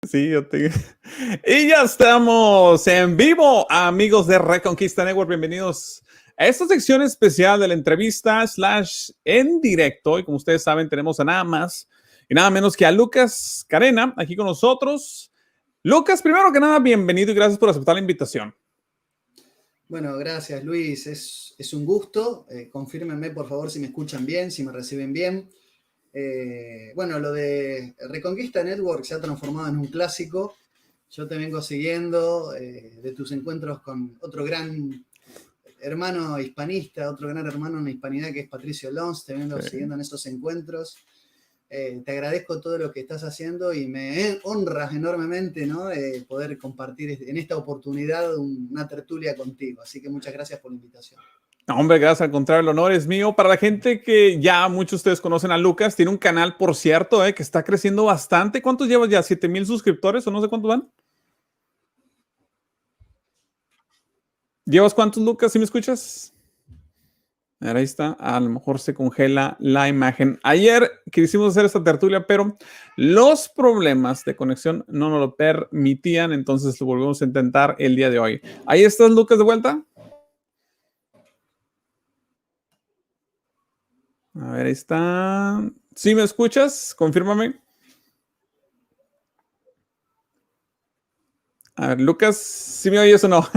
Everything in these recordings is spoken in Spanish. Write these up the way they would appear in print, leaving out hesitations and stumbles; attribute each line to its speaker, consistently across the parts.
Speaker 1: Sí, yo te... Y ya estamos en vivo, amigos de Reconquista Network. Bienvenidos a esta sección especial de la entrevista / en directo. Y como ustedes saben, tenemos a nada más y nada menos que a Lucas Carena aquí con nosotros. Lucas, primero que nada, bienvenido y gracias por aceptar la invitación.
Speaker 2: Bueno, gracias Luis, es un gusto. Confírmenme por favor si me escuchan bien, si me reciben bien. Bueno, lo de Reconquista Network se ha transformado en un clásico. Yo te vengo siguiendo de tus encuentros con otro gran hermano hispanista, otro gran hermano en la hispanidad que es Patricio Lons. Te vengo siguiendo en esos encuentros. Te agradezco todo lo que estás haciendo y me honras enormemente, ¿no? Poder compartir en esta oportunidad una tertulia contigo. Así que muchas gracias por la invitación.
Speaker 1: No, hombre, gracias, al contrario, el honor es mío. Para la gente que ya muchos de ustedes conocen a Lucas, tiene un canal, por cierto, que está creciendo bastante. ¿Cuántos llevas ya? ¿7,000 suscriptores o no sé cuántos van? ¿Llevas cuántos, Lucas, si me escuchas? Ahí está, a lo mejor se congela la imagen. Ayer quisimos hacer esta tertulia, pero los problemas de conexión no nos lo permitían, entonces lo volvemos a intentar el día de hoy. Ahí estás, Lucas, de vuelta. A ver, ahí está. ¿Sí me escuchas? Confírmame. A ver, Lucas, ¿sí me oyes o no?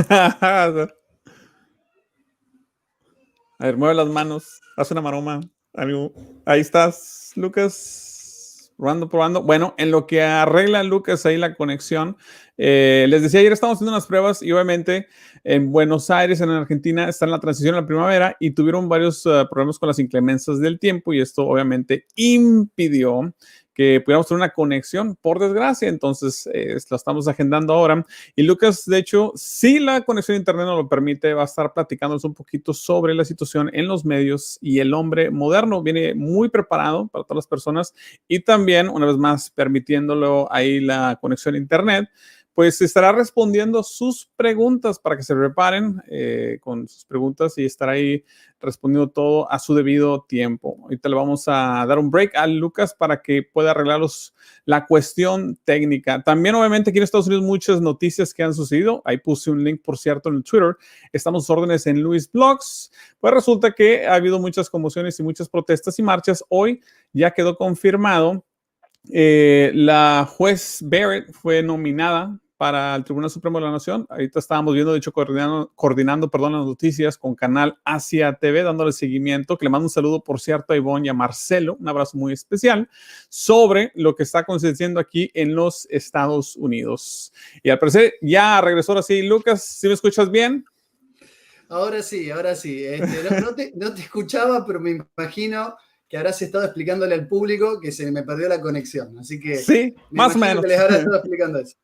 Speaker 1: A ver, mueve las manos, haz una maroma, amigo. Ahí estás, Lucas. Probando. Bueno, en lo que arregla Lucas ahí la conexión, les decía ayer estamos haciendo unas pruebas y obviamente en Buenos Aires, en Argentina, está en la transición a la primavera y tuvieron varios problemas con las inclemencias del tiempo y esto obviamente impidió que pudiéramos tener una conexión, por desgracia. Entonces, lo estamos agendando ahora. Y Lucas, de hecho, si la conexión a internet nos lo permite, va a estar platicándonos un poquito sobre la situación en los medios y el hombre moderno. Viene muy preparado para todas las personas y también, una vez más, permitiéndolo ahí la conexión a internet, pues estará respondiendo sus preguntas para que se preparen con sus preguntas y estará ahí respondiendo todo a su debido tiempo. Ahorita le vamos a dar un break a Lucas para que pueda arreglarlos la cuestión técnica. También, obviamente, aquí en Estados Unidos muchas noticias que han sucedido. Ahí puse un link, por cierto, en el Twitter. Estamos órdenes en Luis Blogs. Pues resulta que ha habido muchas conmociones y muchas protestas y marchas. Hoy ya quedó confirmado. La juez Barrett fue nominada para el Tribunal Supremo de la Nación. Ahorita estábamos viendo, de hecho, coordinando las noticias con Canal Asia TV, dándole seguimiento, que le mando un saludo, por cierto, a Ivonne y a Marcelo, un abrazo muy especial, sobre lo que está aconteciendo aquí en los Estados Unidos. Y al parecer ya regresó ahora sí. Lucas, ¿sí me escuchas bien?
Speaker 2: Ahora sí. No te escuchaba, pero me imagino que habrás estado explicándole al público que se me perdió la conexión. Así que
Speaker 1: sí,
Speaker 2: me
Speaker 1: más o
Speaker 2: imagino
Speaker 1: menos.
Speaker 2: que les habrás estado explicando eso.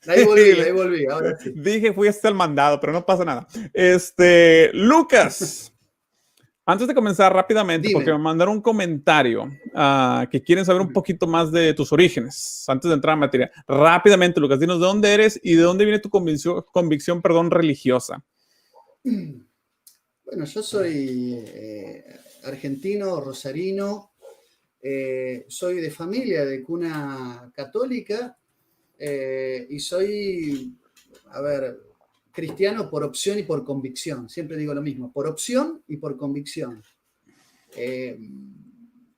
Speaker 2: Ahí volví, ahora sí.
Speaker 1: Dije, fui hasta el mandado, pero no pasa nada. Lucas, antes de comenzar rápidamente,
Speaker 2: Dime.
Speaker 1: porque me mandaron un comentario que quieren saber un poquito más de tus orígenes, antes de entrar en materia. Rápidamente, Lucas, dinos de dónde eres y de dónde viene tu convicción, religiosa.
Speaker 2: Bueno, yo soy argentino, rosarino, soy de familia de cuna católica y soy, cristiano por opción y por convicción. Siempre digo lo mismo, por opción y por convicción.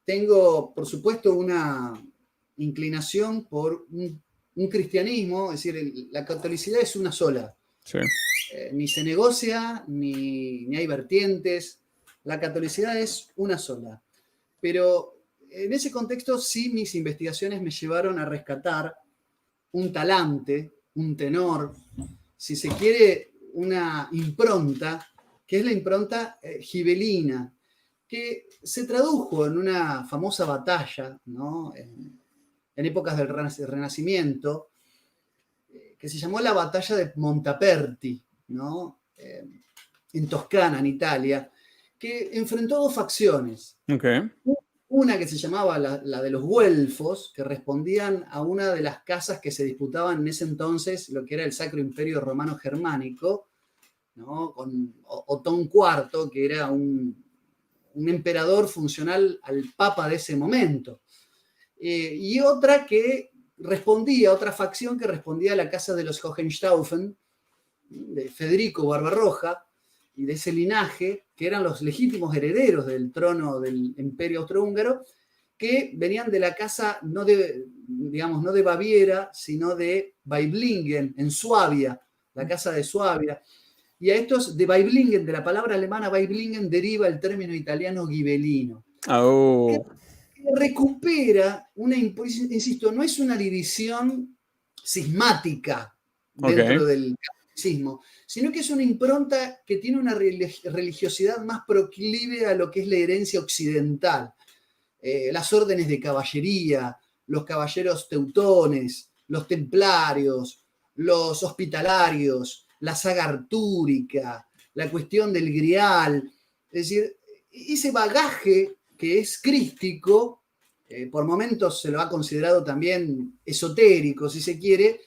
Speaker 2: Tengo, por supuesto, una inclinación por un cristianismo, es decir, la catolicidad es una sola.
Speaker 1: Sí.
Speaker 2: Ni se negocia, ni hay vertientes. La catolicidad es una sola. Pero en ese contexto sí mis investigaciones me llevaron a rescatar un talante, un tenor, si se quiere, una impronta, que es la impronta gibelina, que se tradujo en una famosa batalla, ¿no? en épocas del Renacimiento, que se llamó la batalla de Montaperti, ¿no? En Toscana, en Italia, que enfrentó dos facciones.
Speaker 1: Okay.
Speaker 2: Una que se llamaba la de los güelfos, que respondían a una de las casas que se disputaban en ese entonces, lo que era el Sacro Imperio Romano Germánico, ¿no? Con Otón IV, que era un emperador funcional al papa de ese momento. Y otra que respondía, otra facción que respondía a la casa de los Hohenstaufen, de Federico Barbarroja, y de ese linaje, que eran los legítimos herederos del trono del Imperio Austrohúngaro, que venían de la casa no de Baviera, sino de Waiblingen, en Suabia, la casa de Suabia. Y a estos de Waiblingen, de la palabra alemana Waiblingen, deriva el término italiano ghibellino.
Speaker 1: Oh.
Speaker 2: Que recupera insisto, no es una división cismática dentro del catolicismo, sino que es una impronta que tiene una religiosidad más proclive a lo que es la herencia occidental. Las órdenes de caballería, los caballeros teutones, los templarios, los hospitalarios, la saga artúrica, la cuestión del grial, es decir, ese bagaje que es crístico, por momentos se lo ha considerado también esotérico, si se quiere.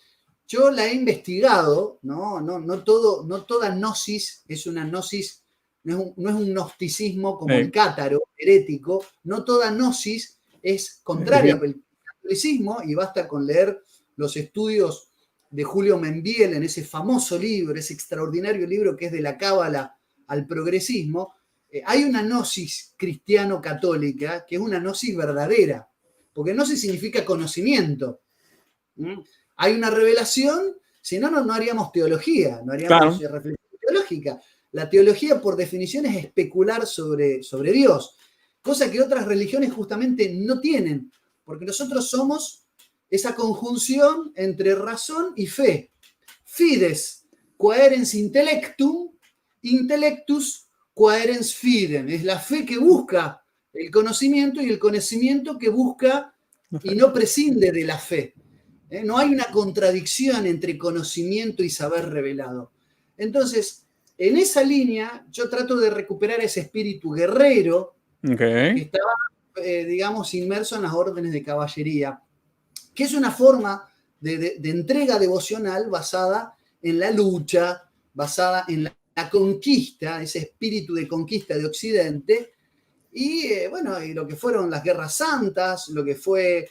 Speaker 2: Yo la he investigado, no toda gnosis es una gnosis, no es un gnosticismo como el cátaro herético, no toda gnosis es contraria al catolicismo, y basta con leer los estudios de Julio Membiel en ese famoso libro, ese extraordinario libro que es de la cábala al progresismo. Hay una gnosis cristiano-católica que es una gnosis verdadera, porque gnosis significa conocimiento. Hay una revelación, si no, no haríamos teología, no haríamos reflexión teológica. La teología, por definición, es especular sobre Dios, cosa que otras religiones justamente no tienen, porque nosotros somos esa conjunción entre razón y fe. Fides coherens intellectum, intellectus coherens fidem. Es la fe que busca el conocimiento y el conocimiento que busca y no prescinde de la fe. No hay una contradicción entre conocimiento y saber revelado. Entonces, en esa línea, yo trato de recuperar ese espíritu guerrero que estaba, digamos, inmerso en las órdenes de caballería, que es una forma de entrega devocional basada en la lucha, basada en la conquista, ese espíritu de conquista de Occidente, y y lo que fueron las guerras santas, lo que fue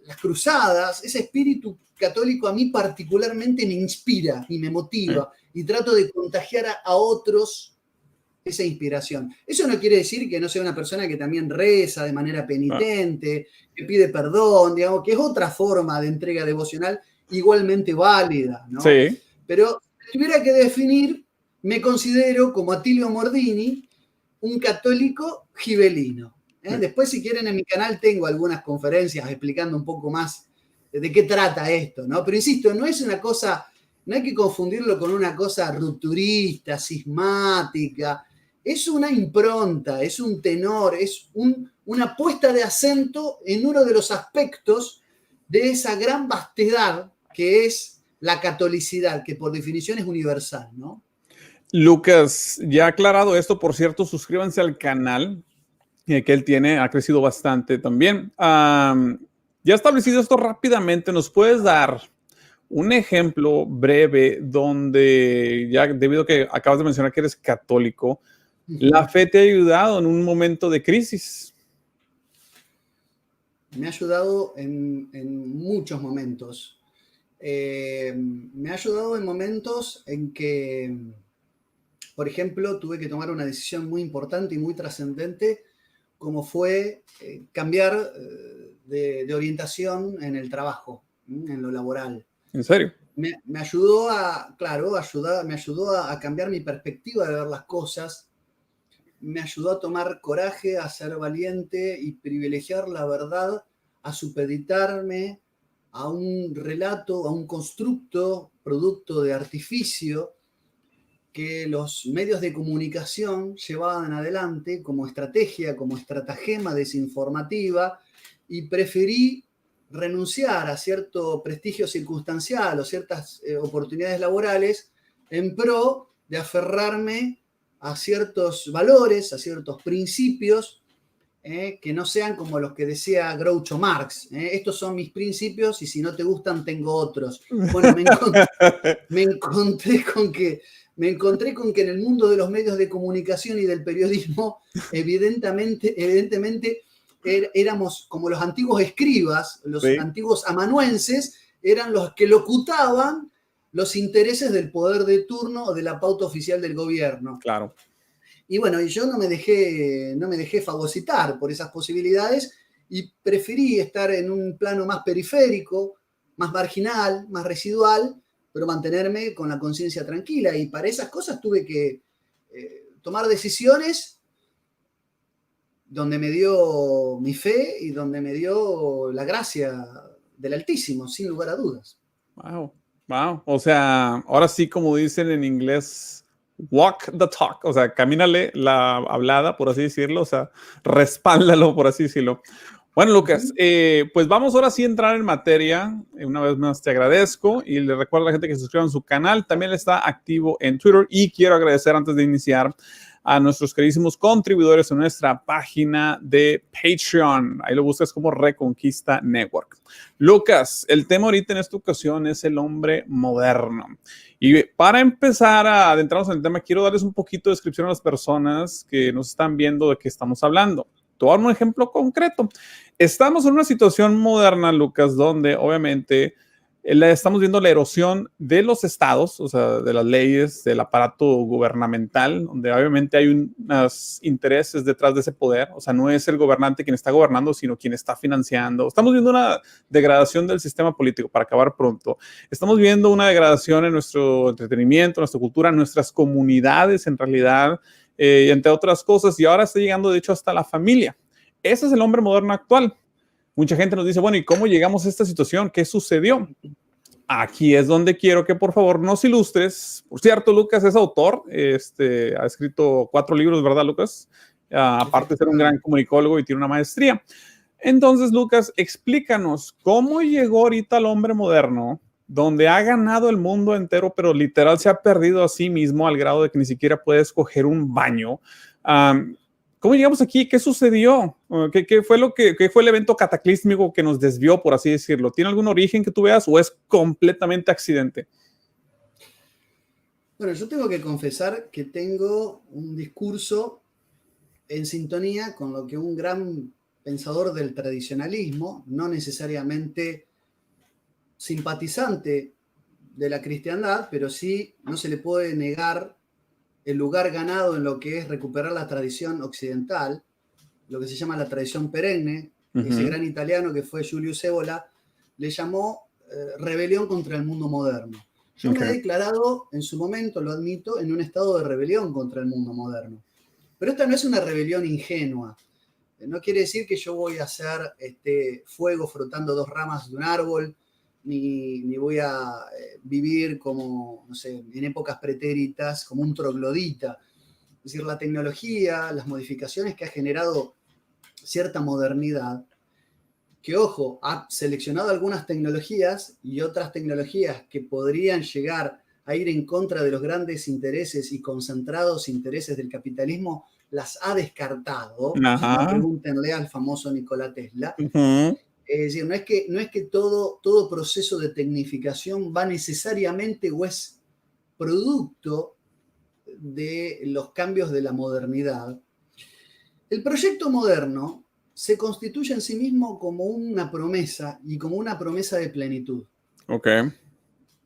Speaker 2: las cruzadas. Ese espíritu católico a mí particularmente me inspira y me motiva, y trato de contagiar a otros esa inspiración. Eso no quiere decir que no sea una persona que también reza de manera penitente, que pide perdón, digamos, que es otra forma de entrega devocional igualmente válida, ¿no?
Speaker 1: Sí.
Speaker 2: Pero si tuviera que definir, me considero, como Attilio Mordini, un católico gibelino. Después, si quieren, en mi canal tengo algunas conferencias explicando un poco más de qué trata esto, ¿no? Pero insisto, no es una cosa, no hay que confundirlo con una cosa rupturista, cismática. Es una impronta, es un tenor, es una puesta de acento en uno de los aspectos de esa gran vastedad que es la catolicidad, que por definición es universal, ¿no?
Speaker 1: Lucas, ya aclarado esto, por cierto, suscríbanse al canal que él tiene, ha crecido bastante también. Ya establecido esto rápidamente, ¿nos puedes dar un ejemplo breve donde, ya debido a que acabas de mencionar que eres católico, la fe te ha ayudado en un momento de crisis?
Speaker 2: Me ha ayudado en muchos momentos. Me ha ayudado en momentos en que, por ejemplo, tuve que tomar una decisión muy importante y muy trascendente, como fue cambiar de orientación en el trabajo, en lo laboral.
Speaker 1: ¿En serio?
Speaker 2: Me ayudó me ayudó a cambiar mi perspectiva de ver las cosas, me ayudó a tomar coraje, a ser valiente y privilegiar la verdad, a supeditarme a un relato, a un constructo, producto de artificio, que los medios de comunicación llevaban adelante como estrategia, como estratagema desinformativa, y preferí renunciar a cierto prestigio circunstancial o ciertas oportunidades laborales en pro de aferrarme a ciertos valores, a ciertos principios, que no sean como los que decía Groucho Marx. Estos son mis principios y si no te gustan tengo otros. Bueno, me encontré con que en el mundo de los medios de comunicación y del periodismo, evidentemente éramos como los antiguos escribas, los
Speaker 1: Sí.
Speaker 2: antiguos amanuenses, eran los que locutaban los intereses del poder de turno o de la pauta oficial del gobierno.
Speaker 1: Claro.
Speaker 2: Y bueno, yo no me dejé fagocitar por esas posibilidades y preferí estar en un plano más periférico, más marginal, más residual, pero mantenerme con la conciencia tranquila. Y para esas cosas tuve que tomar decisiones donde me dio mi fe y donde me dio la gracia del Altísimo, sin lugar a dudas.
Speaker 1: Wow. Wow. O sea, ahora sí, como dicen en inglés, walk the talk. O sea, camínale la hablada, por así decirlo. O sea, respáldalo, por así decirlo. Bueno, Lucas, pues vamos ahora sí a entrar en materia. Una vez más te agradezco y le recuerdo a la gente que se suscriba a su canal. También está activo en Twitter y quiero agradecer antes de iniciar a nuestros queridísimos contribuidores en nuestra página de Patreon. Ahí lo buscas como Reconquista Network. Lucas, el tema ahorita en esta ocasión es el hombre moderno. Y para empezar a adentrarnos en el tema, quiero darles un poquito de descripción a las personas que nos están viendo de qué estamos hablando. Te voy a dar un ejemplo concreto. Estamos en una situación moderna, Lucas, donde obviamente estamos viendo la erosión de los estados, o sea, de las leyes, del aparato gubernamental, donde obviamente hay unos intereses detrás de ese poder. O sea, no es el gobernante quien está gobernando, sino quien está financiando. Estamos viendo una degradación del sistema político, para acabar pronto. Estamos viendo una degradación en nuestro entretenimiento, en nuestra cultura, en nuestras comunidades, en realidad, y entre otras cosas, y ahora está llegando, de hecho, hasta la familia. Ese es el hombre moderno actual. Mucha gente nos dice, bueno, ¿y cómo llegamos a esta situación? ¿Qué sucedió? Aquí es donde quiero que por favor nos ilustres. Por cierto, Lucas es autor, ha escrito 4 libros, ¿verdad, Lucas? Aparte de ser un gran comunicólogo y tiene una maestría. Entonces, Lucas, explícanos cómo llegó ahorita el hombre moderno, donde ha ganado el mundo entero, pero literal se ha perdido a sí mismo al grado de que ni siquiera puede escoger un baño. ¿Cómo llegamos aquí? ¿Qué sucedió? ¿Qué fue el evento cataclísmico que nos desvió, por así decirlo? ¿Tiene algún origen que tú veas o es completamente accidente?
Speaker 2: Bueno, yo tengo que confesar que tengo un discurso en sintonía con lo que un gran pensador del tradicionalismo, no necesariamente simpatizante de la cristiandad, pero sí no se le puede negar el lugar ganado en lo que es recuperar la tradición occidental, lo que se llama la tradición perenne. Ese gran italiano que fue Julius Evola le llamó rebelión contra el mundo moderno. Yo me he declarado en su momento, lo admito, en un estado de rebelión contra el mundo moderno. Pero esta no es una rebelión ingenua. No quiere decir que yo voy a hacer fuego frotando 2 ramas de un árbol, ni voy a vivir como, no sé, en épocas pretéritas, como un troglodita. Es decir, la tecnología, las modificaciones que ha generado cierta modernidad, que, ojo, ha seleccionado algunas tecnologías y otras tecnologías que podrían llegar a ir en contra de los grandes intereses y concentrados intereses del capitalismo, las ha descartado. Si no, pregúntenle al famoso Nikola Tesla. Es decir, no es que todo proceso de tecnificación va necesariamente o es producto de los cambios de la modernidad. El proyecto moderno se constituye en sí mismo como una promesa y como una promesa de plenitud.
Speaker 1: Okay.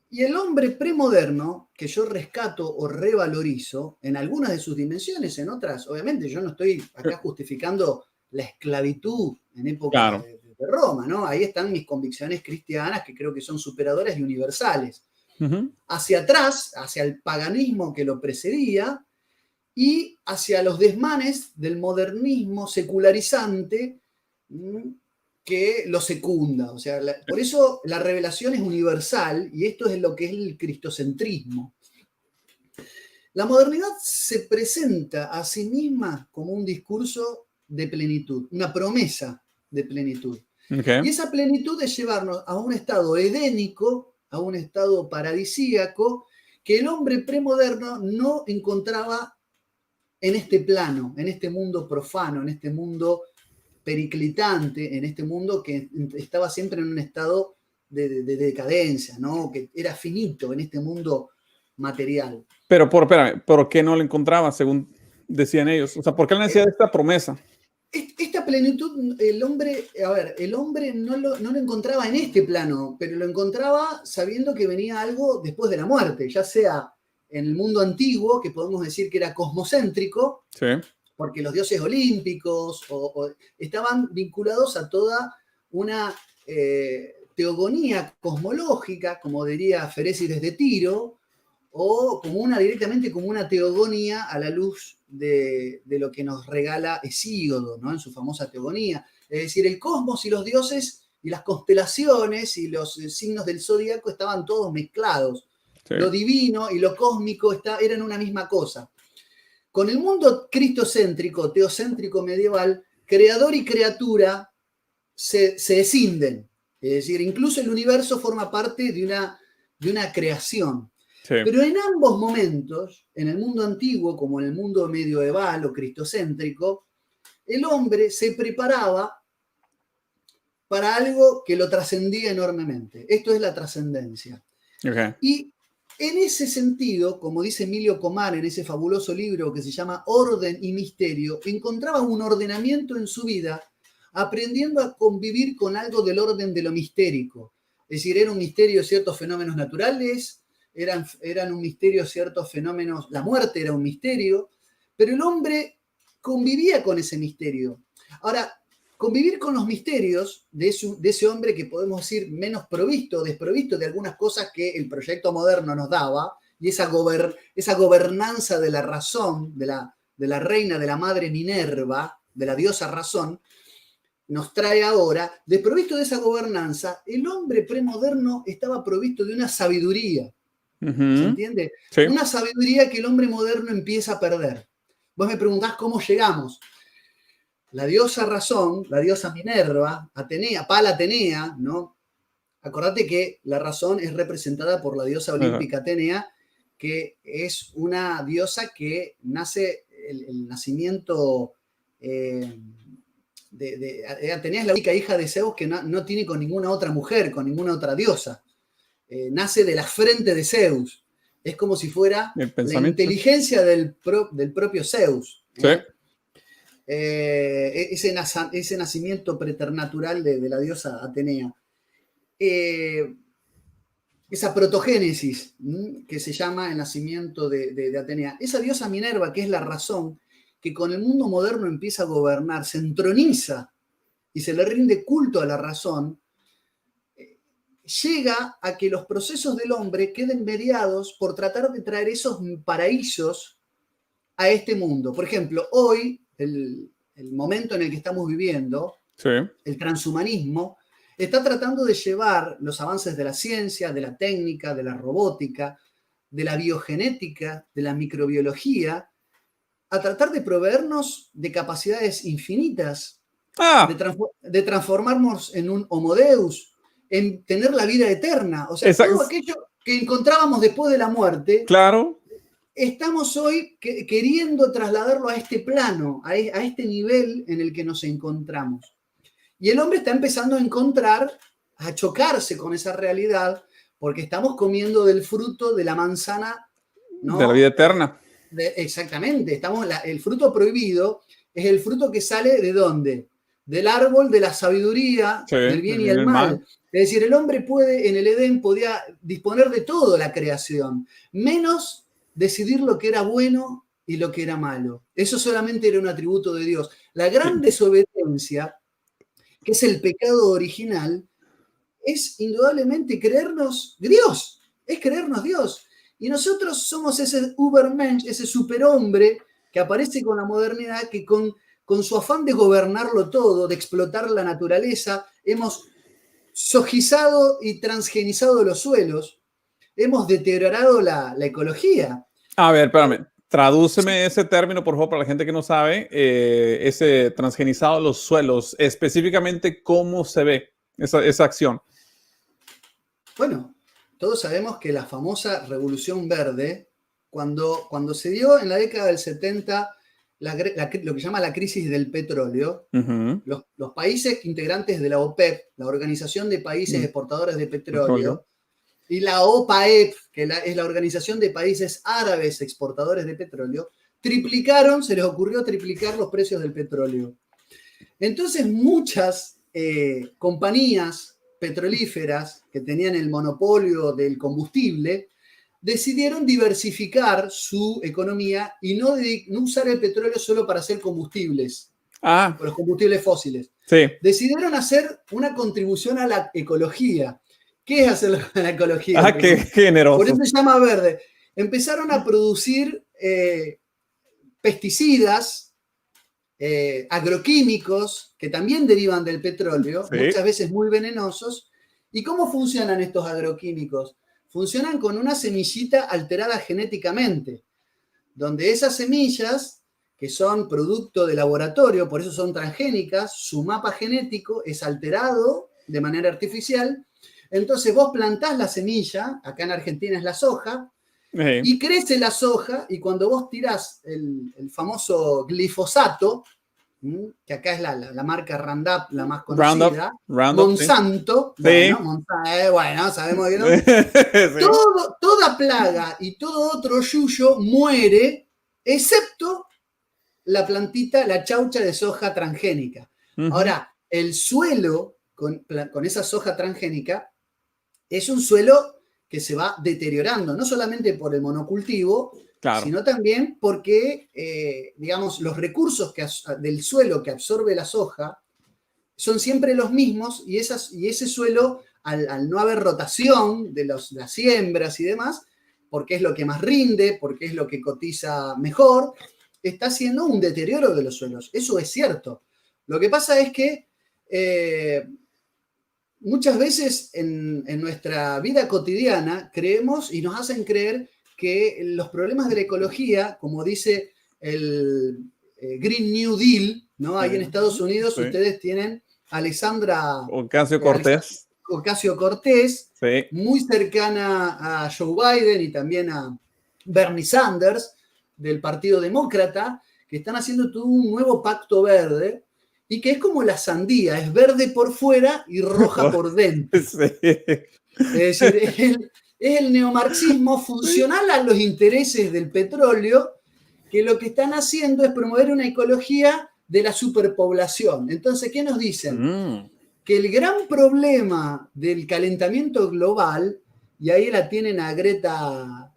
Speaker 2: Y el hombre premoderno, que yo rescato o revalorizo en algunas de sus dimensiones, en otras, obviamente, yo no estoy acá justificando la esclavitud en época de Roma, ¿no? Ahí están mis convicciones cristianas que creo que son superadoras y universales. Hacia atrás, hacia el paganismo que lo precedía y hacia los desmanes del modernismo secularizante que lo secunda. O sea, por eso la revelación es universal y esto es lo que es el cristocentrismo. La modernidad se presenta a sí misma como un discurso de plenitud, una promesa de plenitud. Y esa plenitud es llevarnos a un estado edénico, a un estado paradisíaco, que el hombre premoderno no encontraba en este plano, en este mundo profano, en este mundo periclitante, en este mundo que estaba siempre en un estado de decadencia, ¿no? Que era finito en este mundo material.
Speaker 1: Pero, espérame, ¿por qué no lo encontraba, según decían ellos? O sea, ¿por qué la necesidad de esta promesa?
Speaker 2: Esta la plenitud, el hombre no lo encontraba en este plano, pero lo encontraba sabiendo que venía algo después de la muerte, ya sea en el mundo antiguo, que podemos decir que era cosmocéntrico,
Speaker 1: Sí.
Speaker 2: porque los dioses olímpicos estaban vinculados a toda una teogonía cosmológica, como diría Ferécides de Tiro, o directamente como una teogonía a la luz de lo que nos regala Hesíodo, ¿no? En su famosa teogonía. Es decir, el cosmos y los dioses y las constelaciones y los signos del zodíaco estaban todos mezclados. Sí. Lo divino y lo cósmico eran una misma cosa. Con el mundo cristocéntrico, teocéntrico medieval, creador y criatura se escinden. Es decir, incluso el universo forma parte de una creación. Sí. Pero en ambos momentos, en el mundo antiguo como en el mundo medieval o cristocéntrico, el hombre se preparaba para algo que lo trascendía enormemente. Esto es la trascendencia. Okay. Y en ese sentido, como dice Emilio Comar en ese fabuloso libro que se llama Orden y Misterio, encontraba un ordenamiento en su vida aprendiendo a convivir con algo del orden de lo mistérico. Es decir, era un misterio ciertos fenómenos naturales, eran un misterio ciertos fenómenos, la muerte era un misterio, pero el hombre convivía con ese misterio. Ahora, convivir con los misterios de ese hombre que podemos decir menos desprovisto de algunas cosas que el proyecto moderno nos daba, y esa gobernanza de la razón, de la reina, de la madre Minerva, de la diosa razón, nos trae ahora, desprovisto de esa gobernanza, el hombre premoderno estaba provisto de una sabiduría. ¿Se entiende? Sí. Una sabiduría que el hombre moderno empieza a perder. Vos me preguntás cómo llegamos. La diosa razón, la diosa Minerva, Atenea, Pala Atenea, ¿no? Acordate que la razón es representada por la diosa olímpica Atenea, que es una diosa que nace, el nacimiento Atenea es la única hija de Zeus que no tiene con ninguna otra mujer, con ninguna otra diosa. Nace de la frente de Zeus. Es como si fuera la inteligencia del propio Zeus.
Speaker 1: Sí.
Speaker 2: Ese nacimiento preternatural de la diosa Atenea. Esa protogénesis que se llama el nacimiento de Atenea. Esa diosa Minerva, que es la razón, que con el mundo moderno empieza a gobernar, se entroniza y se le rinde culto a la razón, llega a que los procesos del hombre queden mediados por tratar de traer esos paraísos a este mundo. Por ejemplo, hoy, el momento en el que estamos viviendo, sí, el transhumanismo, está tratando de llevar los avances de la ciencia, de la técnica, de la robótica, de la biogenética, de la microbiología, a tratar de proveernos de capacidades infinitas, de transformarnos en un homo deus, en tener la vida eterna. O sea, todo aquello que encontrábamos después de la muerte,
Speaker 1: claro,
Speaker 2: estamos hoy queriendo trasladarlo a este plano, a este nivel en el que nos encontramos. Y el hombre está empezando a chocarse con esa realidad, porque estamos comiendo del fruto de la manzana, ¿no?
Speaker 1: De la vida eterna.
Speaker 2: Exactamente, el fruto prohibido es el fruto que sale ¿de dónde? Del árbol de la sabiduría, sí, del bien y el mal. Es decir, el hombre en el Edén podía disponer de toda la creación, menos decidir lo que era bueno y lo que era malo. Eso solamente era un atributo de Dios. La gran desobediencia, que es el pecado original, es indudablemente creernos Dios, es creernos Dios. Y nosotros somos ese Übermensch, ese superhombre que aparece con la modernidad, que con su afán de gobernarlo todo, de explotar la naturaleza, hemos sojizado y transgenizado los suelos, hemos deteriorado la ecología.
Speaker 1: A ver, espérame, tradúceme ese término, por favor, para la gente que no sabe, ese transgenizado los suelos, específicamente cómo se ve esa acción.
Speaker 2: Bueno, todos sabemos que la famosa Revolución Verde, cuando se dio en la década del 70 lo que se llama la crisis del petróleo, los países integrantes de la OPEP, la Organización de Países Exportadores de Petróleo, y la OPAEP, que es la Organización de Países Árabes Exportadores de Petróleo, se les ocurrió triplicar los precios del petróleo. Entonces muchas compañías petrolíferas que tenían el monopolio del combustible decidieron diversificar su economía y no usar el petróleo solo para hacer combustibles, los combustibles fósiles.
Speaker 1: Sí.
Speaker 2: Decidieron hacer una contribución a la ecología. ¿Qué es hacer a la ecología?
Speaker 1: Qué generoso.
Speaker 2: Por eso se llama verde. Empezaron a producir pesticidas, agroquímicos, que también derivan del petróleo,
Speaker 1: sí,
Speaker 2: muchas veces muy venenosos. ¿Y cómo funcionan estos agroquímicos? Funcionan con una semillita alterada genéticamente, donde esas semillas, que son producto de laboratorio, por eso son transgénicas, su mapa genético es alterado de manera artificial. Entonces vos plantás la semilla, acá en Argentina es la soja, y crece la soja, y cuando vos tirás el famoso glifosato, que acá es la marca Roundup, la más conocida,
Speaker 1: Roundup,
Speaker 2: Monsanto,
Speaker 1: sí.
Speaker 2: bueno, sabemos que no. Sí. Toda plaga y todo otro yuyo muere, excepto la plantita, la chaucha de soja transgénica. Ahora, el suelo con esa soja transgénica es un suelo que se va deteriorando, no solamente por el monocultivo, claro, sino también porque, digamos, los recursos del suelo que absorbe la soja son siempre los mismos y ese suelo, al no haber rotación de las siembras y demás, porque es lo que más rinde, porque es lo que cotiza mejor, está haciendo un deterioro de los suelos. Eso es cierto. Lo que pasa es que muchas veces en nuestra vida cotidiana creemos y nos hacen creer que los problemas de la ecología, como dice el Green New Deal, ¿no? Ahí en Estados Unidos ustedes tienen a Alexandra
Speaker 1: Ocasio-Cortez.
Speaker 2: Ocasio-Cortez,
Speaker 1: sí,
Speaker 2: muy cercana a Joe Biden y también a Bernie Sanders, del Partido Demócrata, que están haciendo todo un nuevo pacto verde, y que es como la sandía, es verde por fuera y roja por dentro. Sí. Es decir, es el neomarxismo funcional a los intereses del petróleo, que lo que están haciendo es promover una ecología de la superpoblación. Entonces, ¿qué nos dicen? Que el gran problema del calentamiento global, y ahí la tienen a Greta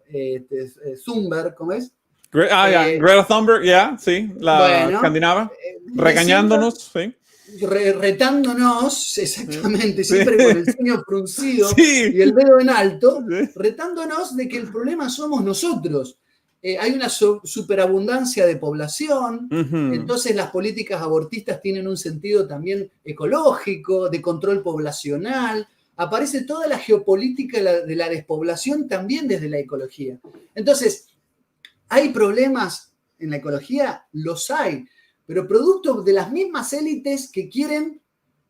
Speaker 2: Thunberg, ¿cómo es?
Speaker 1: Greta Thunberg, sí, la escandinava, regañándonos, sí.
Speaker 2: Retándonos, exactamente, siempre con el ceño fruncido y el dedo en alto, retándonos de que el problema somos nosotros. Hay una superabundancia de población, entonces las políticas abortistas tienen un sentido también ecológico, de control poblacional. Aparece toda la geopolítica de la despoblación también desde la ecología. Entonces, ¿hay problemas en la ecología? Los hay, pero producto de las mismas élites que quieren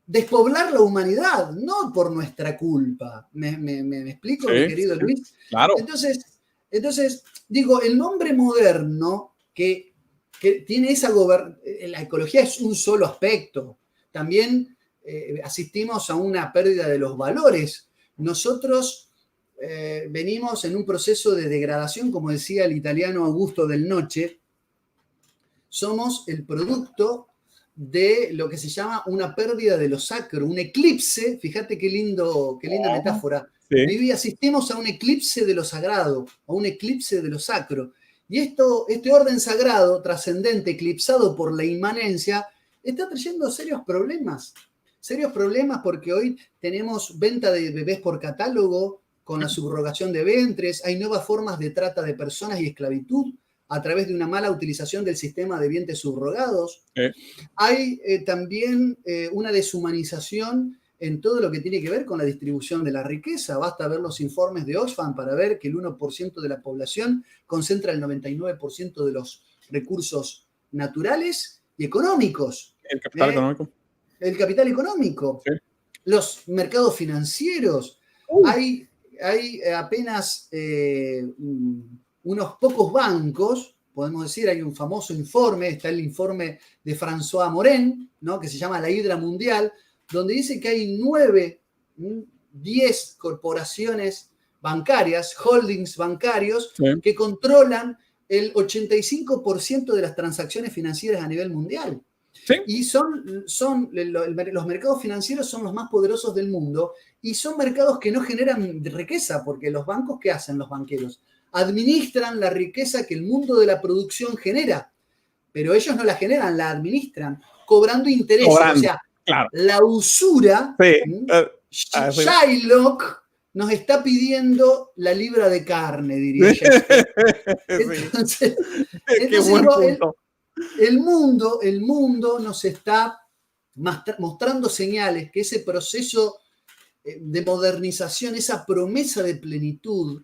Speaker 2: despoblar la humanidad, no por nuestra culpa. ¿Me explico, mi querido Luis?
Speaker 1: Claro.
Speaker 2: Entonces, digo, el hombre moderno que tiene la ecología es un solo aspecto. También asistimos a una pérdida de los valores. Nosotros venimos en un proceso de degradación, como decía el italiano Augusto Del Noce. Somos el producto de lo que se llama una pérdida de lo sacro, un eclipse. Fíjate qué linda metáfora. Sí. Asistimos a un eclipse de lo sagrado, a un eclipse de lo sacro. Y este orden sagrado, trascendente, eclipsado por la inmanencia, está trayendo serios problemas. Serios problemas porque hoy tenemos venta de bebés por catálogo, con la subrogación de vientres, hay nuevas formas de trata de personas y esclavitud a través de una mala utilización del sistema de vientres subrogados. Hay también una deshumanización en todo lo que tiene que ver con la distribución de la riqueza. Basta ver los informes de Oxfam para ver que el 1% de la población concentra el 99% de los recursos naturales y económicos.
Speaker 1: El capital económico.
Speaker 2: El capital económico. Sí. Los mercados financieros. Hay apenas unos pocos bancos, podemos decir, hay un famoso informe, está el informe de François Morin, ¿no? Que se llama La Hidra Mundial, donde dice que hay 10 corporaciones bancarias, holdings bancarios, que controlan el 85% de las transacciones financieras a nivel mundial.
Speaker 1: Sí.
Speaker 2: Y los mercados financieros son los más poderosos del mundo y son mercados que no generan riqueza, porque los bancos, ¿qué hacen los banqueros? Administran la riqueza que el mundo de la producción genera, pero ellos no la generan, la administran, cobrando intereses.
Speaker 1: Cobrando,
Speaker 2: o sea,
Speaker 1: claro.
Speaker 2: la usura,
Speaker 1: Sí.
Speaker 2: Shylock nos está pidiendo la libra de carne, diría Shakespeare.
Speaker 1: Sí.
Speaker 2: Entonces
Speaker 1: buen
Speaker 2: digo,
Speaker 1: punto.
Speaker 2: el mundo nos está mostrando señales que ese proceso de modernización, esa promesa de plenitud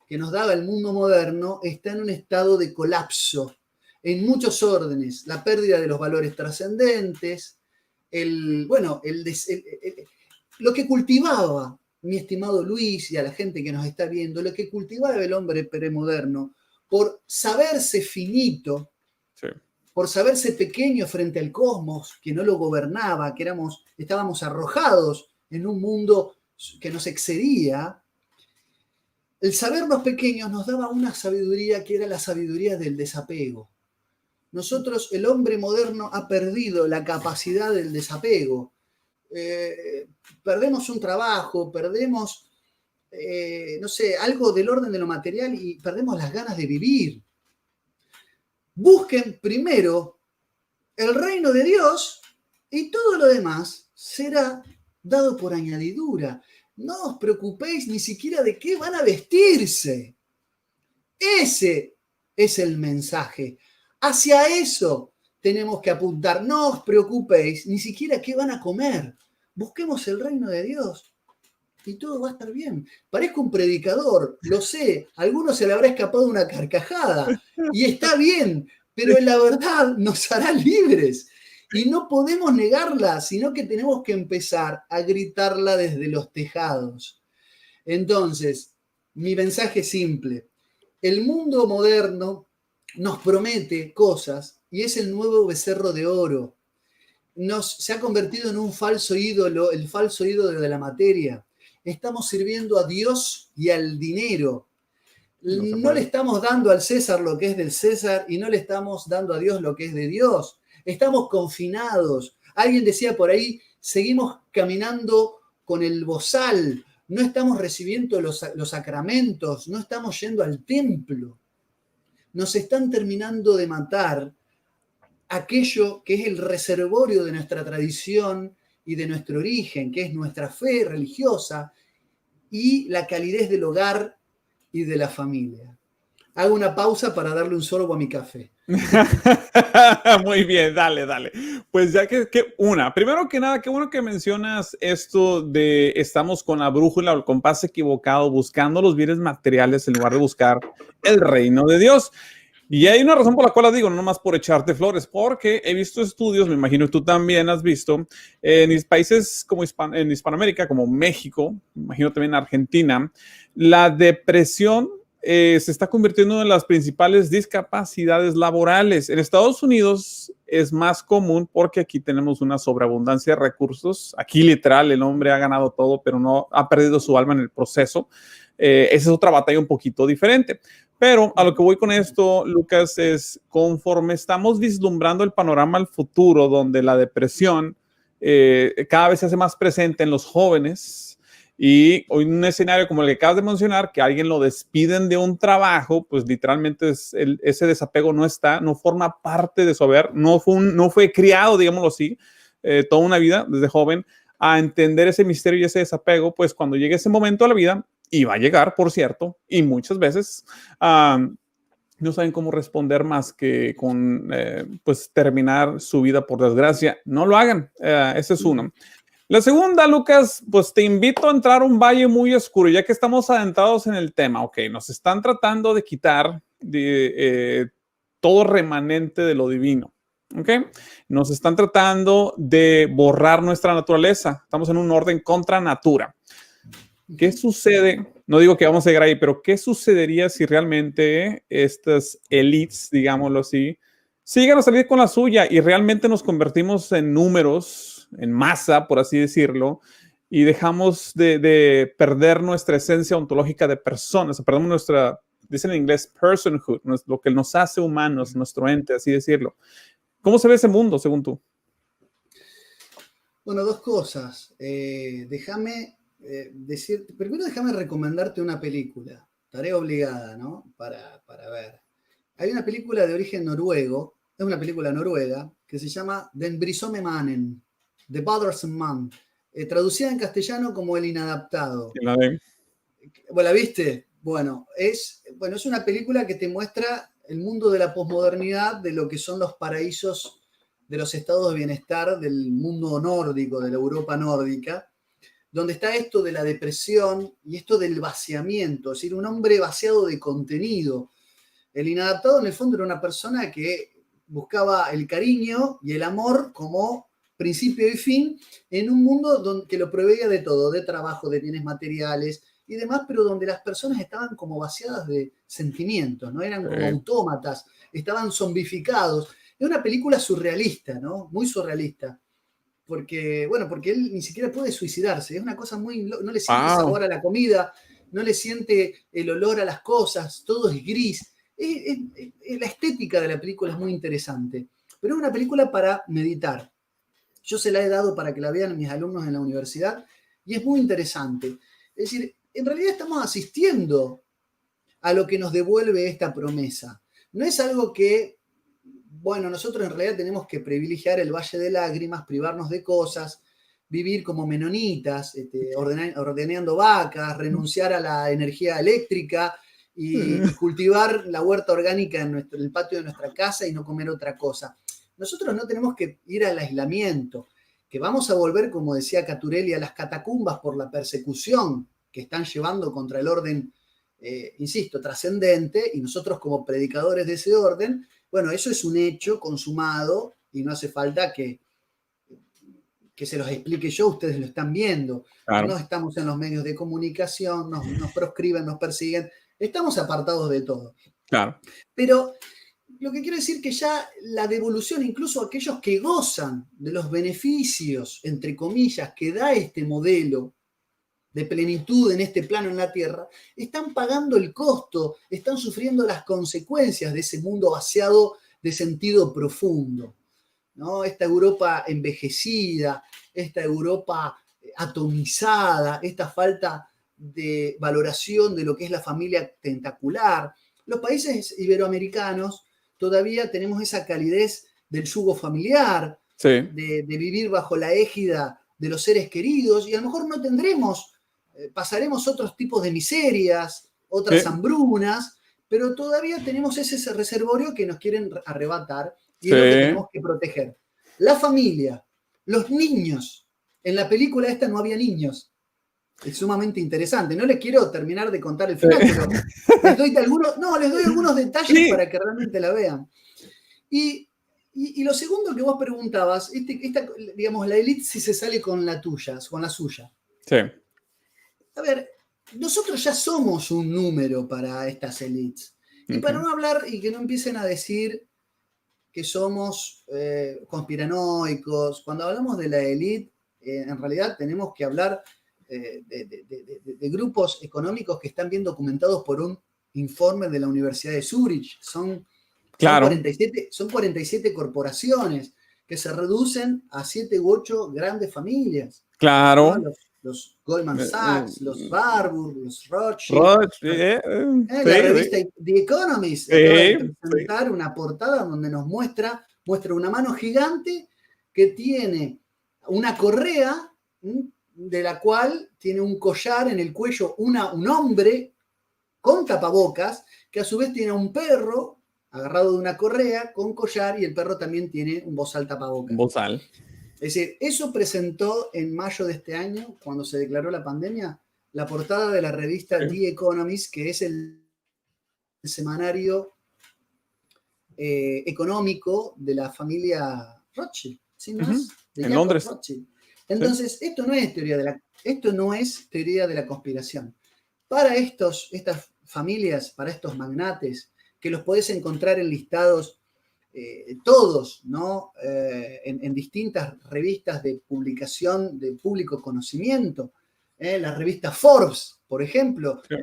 Speaker 2: que nos daba el mundo moderno, está en un estado de colapso en muchos órdenes. La pérdida de los valores trascendentes, lo que cultivaba, mi estimado Luis, y a la gente que nos está viendo, lo que cultivaba el hombre premoderno, por saberse finito,
Speaker 1: sí,
Speaker 2: por saberse pequeño frente al cosmos, que no lo gobernaba, que estábamos arrojados en un mundo que nos excedía. El sabernos pequeños nos daba una sabiduría que era la sabiduría del desapego. Nosotros, el hombre moderno, ha perdido la capacidad del desapego. Perdemos un trabajo, perdemos, algo del orden de lo material y perdemos las ganas de vivir. Busquen primero el reino de Dios y todo lo demás será dado por añadidura. No os preocupéis ni siquiera de qué van a vestirse. Ese es el mensaje. Hacia eso tenemos que apuntar. No os preocupéis ni siquiera qué van a comer. Busquemos el reino de Dios y todo va a estar bien. Parezco un predicador, lo sé. A algunos se le habrá escapado una carcajada y está bien, pero la verdad nos hará libres. Y no podemos negarla, sino que tenemos que empezar a gritarla desde los tejados. Entonces, mi mensaje es simple. El mundo moderno nos promete cosas y es el nuevo becerro de oro. Se ha convertido en un falso ídolo, el falso ídolo de la materia. Estamos sirviendo a Dios y al dinero. No le estamos dando al César lo que es del César y no le estamos dando a Dios lo que es de Dios. Estamos confinados. Alguien decía por ahí, seguimos caminando con el bozal, no estamos recibiendo los sacramentos, no estamos yendo al templo. Nos están terminando de matar aquello que es el reservorio de nuestra tradición y de nuestro origen, que es nuestra fe religiosa y la calidez del hogar y de la familia. Hago una pausa para darle un sorbo a mi café.
Speaker 1: Muy bien, dale. Pues ya primero que nada, qué bueno que mencionas esto de estamos con la brújula o el compás equivocado, buscando los bienes materiales en lugar de buscar el reino de Dios. Y hay una razón por la cual la digo, no nomás por echarte flores, porque he visto estudios, me imagino que tú también has visto, en países como en Hispanoamérica, como México, me imagino también Argentina, la depresión se está convirtiendo en las principales discapacidades laborales. En Estados Unidos es más común porque aquí tenemos una sobreabundancia de recursos. Aquí literal el hombre ha ganado todo, pero no ha perdido su alma en el proceso. Esa es otra batalla un poquito diferente. Pero a lo que voy con esto, Lucas, es conforme estamos vislumbrando el panorama al futuro, donde la depresión cada vez se hace más presente en los jóvenes, y hoy un escenario como el que acabas de mencionar, que alguien lo despiden de un trabajo, pues literalmente ese desapego no forma parte de su haber, no fue criado, digámoslo así, toda una vida desde joven a entender ese misterio y ese desapego, pues cuando llegue ese momento de la vida, y va a llegar, por cierto, y muchas veces no saben cómo responder más que con pues terminar su vida, por desgracia. No lo hagan, ese es uno. La segunda, Lucas, pues te invito a entrar a un valle muy oscuro, ya que estamos adentrados en el tema. Ok, nos están tratando de quitar todo remanente de lo divino. Ok, nos están tratando de borrar nuestra naturaleza. Estamos en un orden contra natura. ¿Qué sucede? No digo que vamos a llegar ahí, pero ¿qué sucedería si realmente estas elites, digámoslo así, sigan a salir con la suya y realmente nos convertimos en números, en masa, por así decirlo, y dejamos de perder nuestra esencia ontológica de personas, perdemos nuestra, dicen en inglés, personhood, lo que nos hace humanos, nuestro ente, así decirlo? ¿Cómo se ve ese mundo, según tú?
Speaker 2: Bueno, dos cosas. Primero déjame recomendarte una película. Tarea obligada, ¿no? Para ver. Hay una película de origen noruego, es una película noruega, que se llama Den brysomme mannen, The Bothersome Man, traducida en castellano como El Inadaptado.
Speaker 1: Sí, la de-
Speaker 2: ¿Vos la viste? Bueno, es una película que te muestra el mundo de la posmodernidad, de lo que son los paraísos de los estados de bienestar del mundo nórdico, de la Europa nórdica, donde está esto de la depresión y esto del vaciamiento, es decir, un hombre vaciado de contenido. El inadaptado, en el fondo, era una persona que buscaba el cariño y el amor como principio y fin en un mundo que lo proveía de todo, de trabajo, de bienes materiales y demás, pero donde las personas estaban como vaciadas de sentimientos, ¿no? Eran como autómatas, estaban zombificados. Es una película surrealista, ¿no? Muy surrealista. Porque él ni siquiera puede suicidarse. Es una cosa no le siente sabor a la comida, no le siente el olor a las cosas, todo es gris. La estética de la película es muy interesante, pero es una película para meditar. Yo se la he dado para que la vean mis alumnos en la universidad y es muy interesante. Es decir, en realidad estamos asistiendo a lo que nos devuelve esta promesa. No es algo que, bueno, nosotros en realidad tenemos que privilegiar el valle de lágrimas, privarnos de cosas, vivir como menonitas, ordeneando vacas, renunciar a la energía eléctrica y cultivar la huerta orgánica en el patio de nuestra casa y no comer otra cosa. Nosotros no tenemos que ir al aislamiento, que vamos a volver, como decía Caturelli, a las catacumbas por la persecución que están llevando contra el orden, insisto, trascendente, y nosotros como predicadores de ese orden, bueno, eso es un hecho consumado y no hace falta que se los explique yo, ustedes lo están viendo.
Speaker 1: Claro.
Speaker 2: No estamos en los medios de comunicación, nos proscriben, nos persiguen, estamos apartados de todo.
Speaker 1: Claro.
Speaker 2: Pero lo que quiero decir que ya la devolución, incluso aquellos que gozan de los beneficios, entre comillas, que da este modelo de plenitud en este plano en la Tierra, están pagando el costo, están sufriendo las consecuencias de ese mundo vaciado de sentido profundo, ¿no? Esta Europa envejecida, esta Europa atomizada, esta falta de valoración de lo que es la familia tentacular. Los países iberoamericanos todavía tenemos esa calidez del yugo familiar,
Speaker 1: Sí.
Speaker 2: de vivir bajo la égida de los seres queridos, y a lo mejor no tendremos, pasaremos otros tipos de miserias, otras hambrunas, pero todavía tenemos ese reservorio que nos quieren arrebatar y es lo que tenemos que proteger. La familia, los niños. En la película esta no había niños. Es sumamente interesante. No les quiero terminar de contar el final, pero les doy algunos detalles para que realmente la vean. Y lo segundo que vos preguntabas, digamos, la élite si se sale con la suya.
Speaker 1: Sí.
Speaker 2: A ver, nosotros ya somos un número para estas élites. Y para no hablar y que no empiecen a decir que somos conspiranoicos, cuando hablamos de la élite, en realidad tenemos que hablar de grupos económicos que están bien documentados por un informe de la Universidad de Zúrich. Son 47 corporaciones que se reducen a 7 u 8 grandes familias.
Speaker 1: Claro.
Speaker 2: ¿No? Los Goldman Sachs, los Warburg, los Rothschild. La revista The Economist acaba de presentar una portada donde nos muestra una mano gigante que tiene una correa de la cual tiene un collar en el cuello un hombre con tapabocas, que a su vez tiene un perro agarrado de una correa con collar y el perro también tiene un bozal tapabocas.
Speaker 1: Bozal.
Speaker 2: Es decir, eso presentó en mayo de este año, cuando se declaró la pandemia, la portada de la revista The Economist, que es el semanario económico de la familia Rothschild, sin más, de
Speaker 1: en Londres.
Speaker 2: Rothschild. Entonces, esto no es teoría de la conspiración. Para estas familias, para estos magnates, que los podés encontrar en listados todos, ¿no? En distintas revistas de publicación de público conocimiento, La revista Forbes, por ejemplo,
Speaker 1: Sí.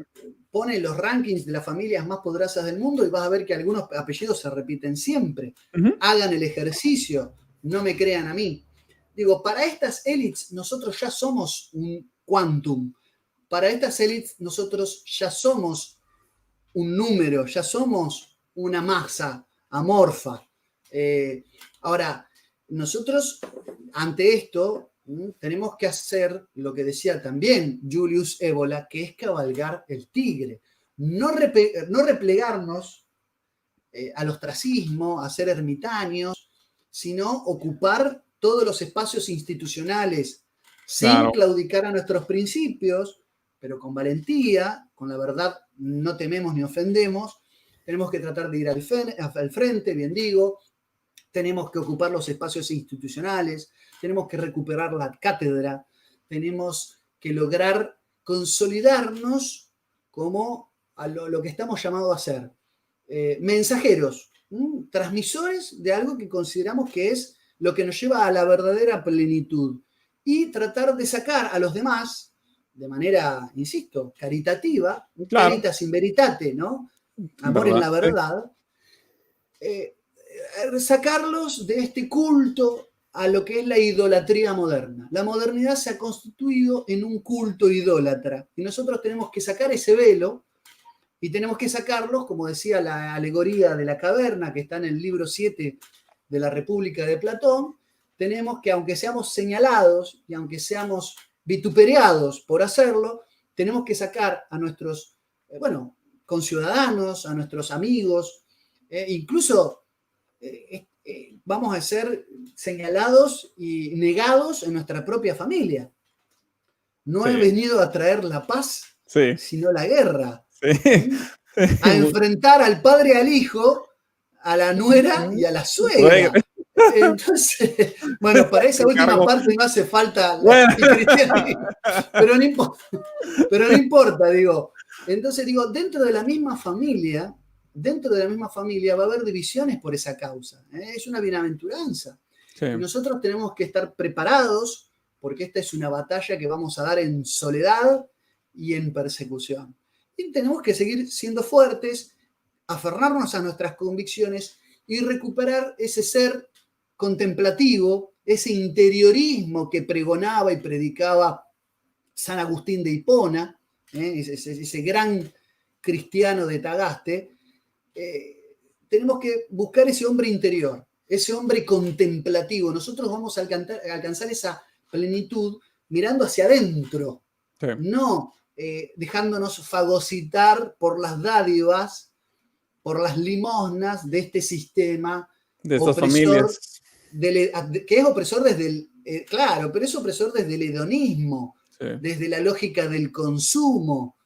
Speaker 2: pone los rankings de las familias más poderosas del mundo y vas a ver que algunos apellidos se repiten siempre.
Speaker 1: Ujú.
Speaker 2: Hagan el ejercicio, no me crean a mí. Digo, para estas élites nosotros ya somos un quantum. Para estas élites nosotros ya somos un número, ya somos una masa amorfa. Ahora, nosotros ante esto tenemos que hacer lo que decía también Julius Evola, que es cabalgar el tigre. No replegarnos al ostracismo, a ser ermitaños, sino ocupar todos los espacios institucionales sin
Speaker 1: Claro.
Speaker 2: claudicar a nuestros principios, pero con valentía, con la verdad no tememos ni ofendemos. Tenemos que tratar de ir al frente, bien digo. Tenemos que ocupar los espacios institucionales, tenemos que recuperar la cátedra, tenemos que lograr consolidarnos como a lo que estamos llamados a ser. Mensajeros, transmisores de algo que consideramos que es lo que nos lleva a la verdadera plenitud y tratar de sacar a los demás de manera, insisto, caritativa,
Speaker 1: Claro.
Speaker 2: caritas in veritate, ¿no? Amor en la verdad. Sacarlos de este culto a lo que es la idolatría moderna. La modernidad se ha constituido en un culto idólatra y nosotros tenemos que sacar ese velo y tenemos que sacarlos, como decía la alegoría de la caverna que está en el libro 7 de la República de Platón, tenemos que, aunque seamos señalados y aunque seamos vituperiados por hacerlo, tenemos que sacar a nuestros, conciudadanos, a nuestros amigos, incluso vamos a ser señalados y negados en nuestra propia familia. No he venido a traer la paz, sino la guerra. A enfrentar al padre y al hijo, a la nuera y a la suegra. Entonces, bueno, para esa última parte no hace falta cristianismo, pero no importa, digo. Entonces, digo, dentro de la misma familia va a haber divisiones por esa causa. Es una bienaventuranza. Sí. Y nosotros tenemos que estar preparados porque esta es una batalla que vamos a dar en soledad y en persecución. Y tenemos que seguir siendo fuertes, aferrarnos a nuestras convicciones y recuperar ese ser contemplativo, ese interiorismo que pregonaba y predicaba San Agustín de Hipona, ese gran cristiano de Tagaste. Tenemos que buscar ese hombre interior, ese hombre contemplativo. Nosotros vamos a alcanzar esa plenitud mirando hacia adentro, sí. No dejándonos fagocitar por las dádivas, por las limosnas de este sistema
Speaker 1: de estas familias.
Speaker 2: Que es opresor desde el, claro, pero es opresor desde el hedonismo, sí. Desde la lógica del consumo.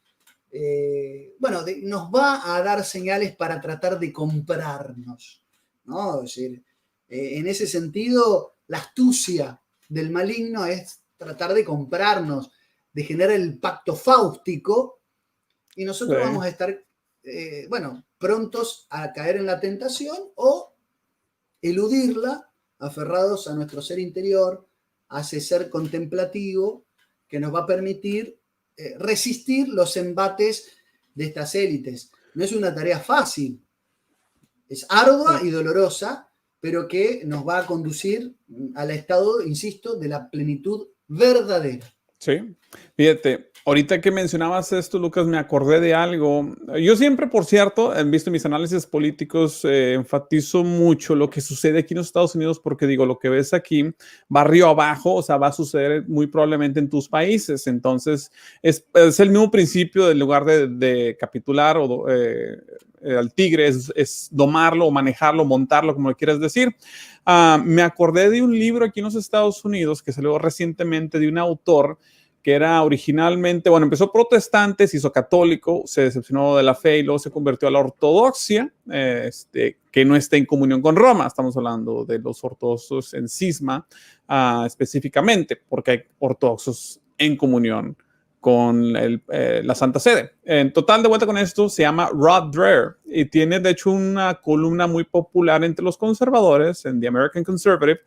Speaker 2: Nos va a dar señales para tratar de comprarnos, ¿no? Es decir, en ese sentido, la astucia del maligno es tratar de comprarnos, de generar el pacto fáustico, y nosotros vamos a estar, prontos a caer en la tentación o eludirla, aferrados a nuestro ser interior, a ese ser contemplativo que nos va a permitir resistir los embates de estas élites. No es una tarea fácil, es ardua y dolorosa, pero que nos va a conducir al estado, insisto, de la plenitud verdadera.
Speaker 1: Sí, fíjate, ahorita que mencionabas esto, Lucas, me acordé de algo. Yo siempre, por cierto, he visto mis análisis políticos, enfatizo mucho lo que sucede aquí en los Estados Unidos, porque digo, lo que ves aquí, barrio abajo, o sea, va a suceder muy probablemente en tus países. Entonces, es el mismo principio del lugar de capitular al tigre, es domarlo o manejarlo, montarlo, como lo quieras decir. Me acordé de un libro aquí en los Estados Unidos que salió recientemente de un autor que era originalmente, empezó protestante, se hizo católico, se decepcionó de la fe y luego se convirtió a la ortodoxia, que no está en comunión con Roma. Estamos hablando de los ortodoxos en cisma específicamente, porque hay ortodoxos en comunión con la Santa Sede. En total, de vuelta con esto, se llama Rod Dreher y tiene de hecho una columna muy popular entre los conservadores en The American Conservative,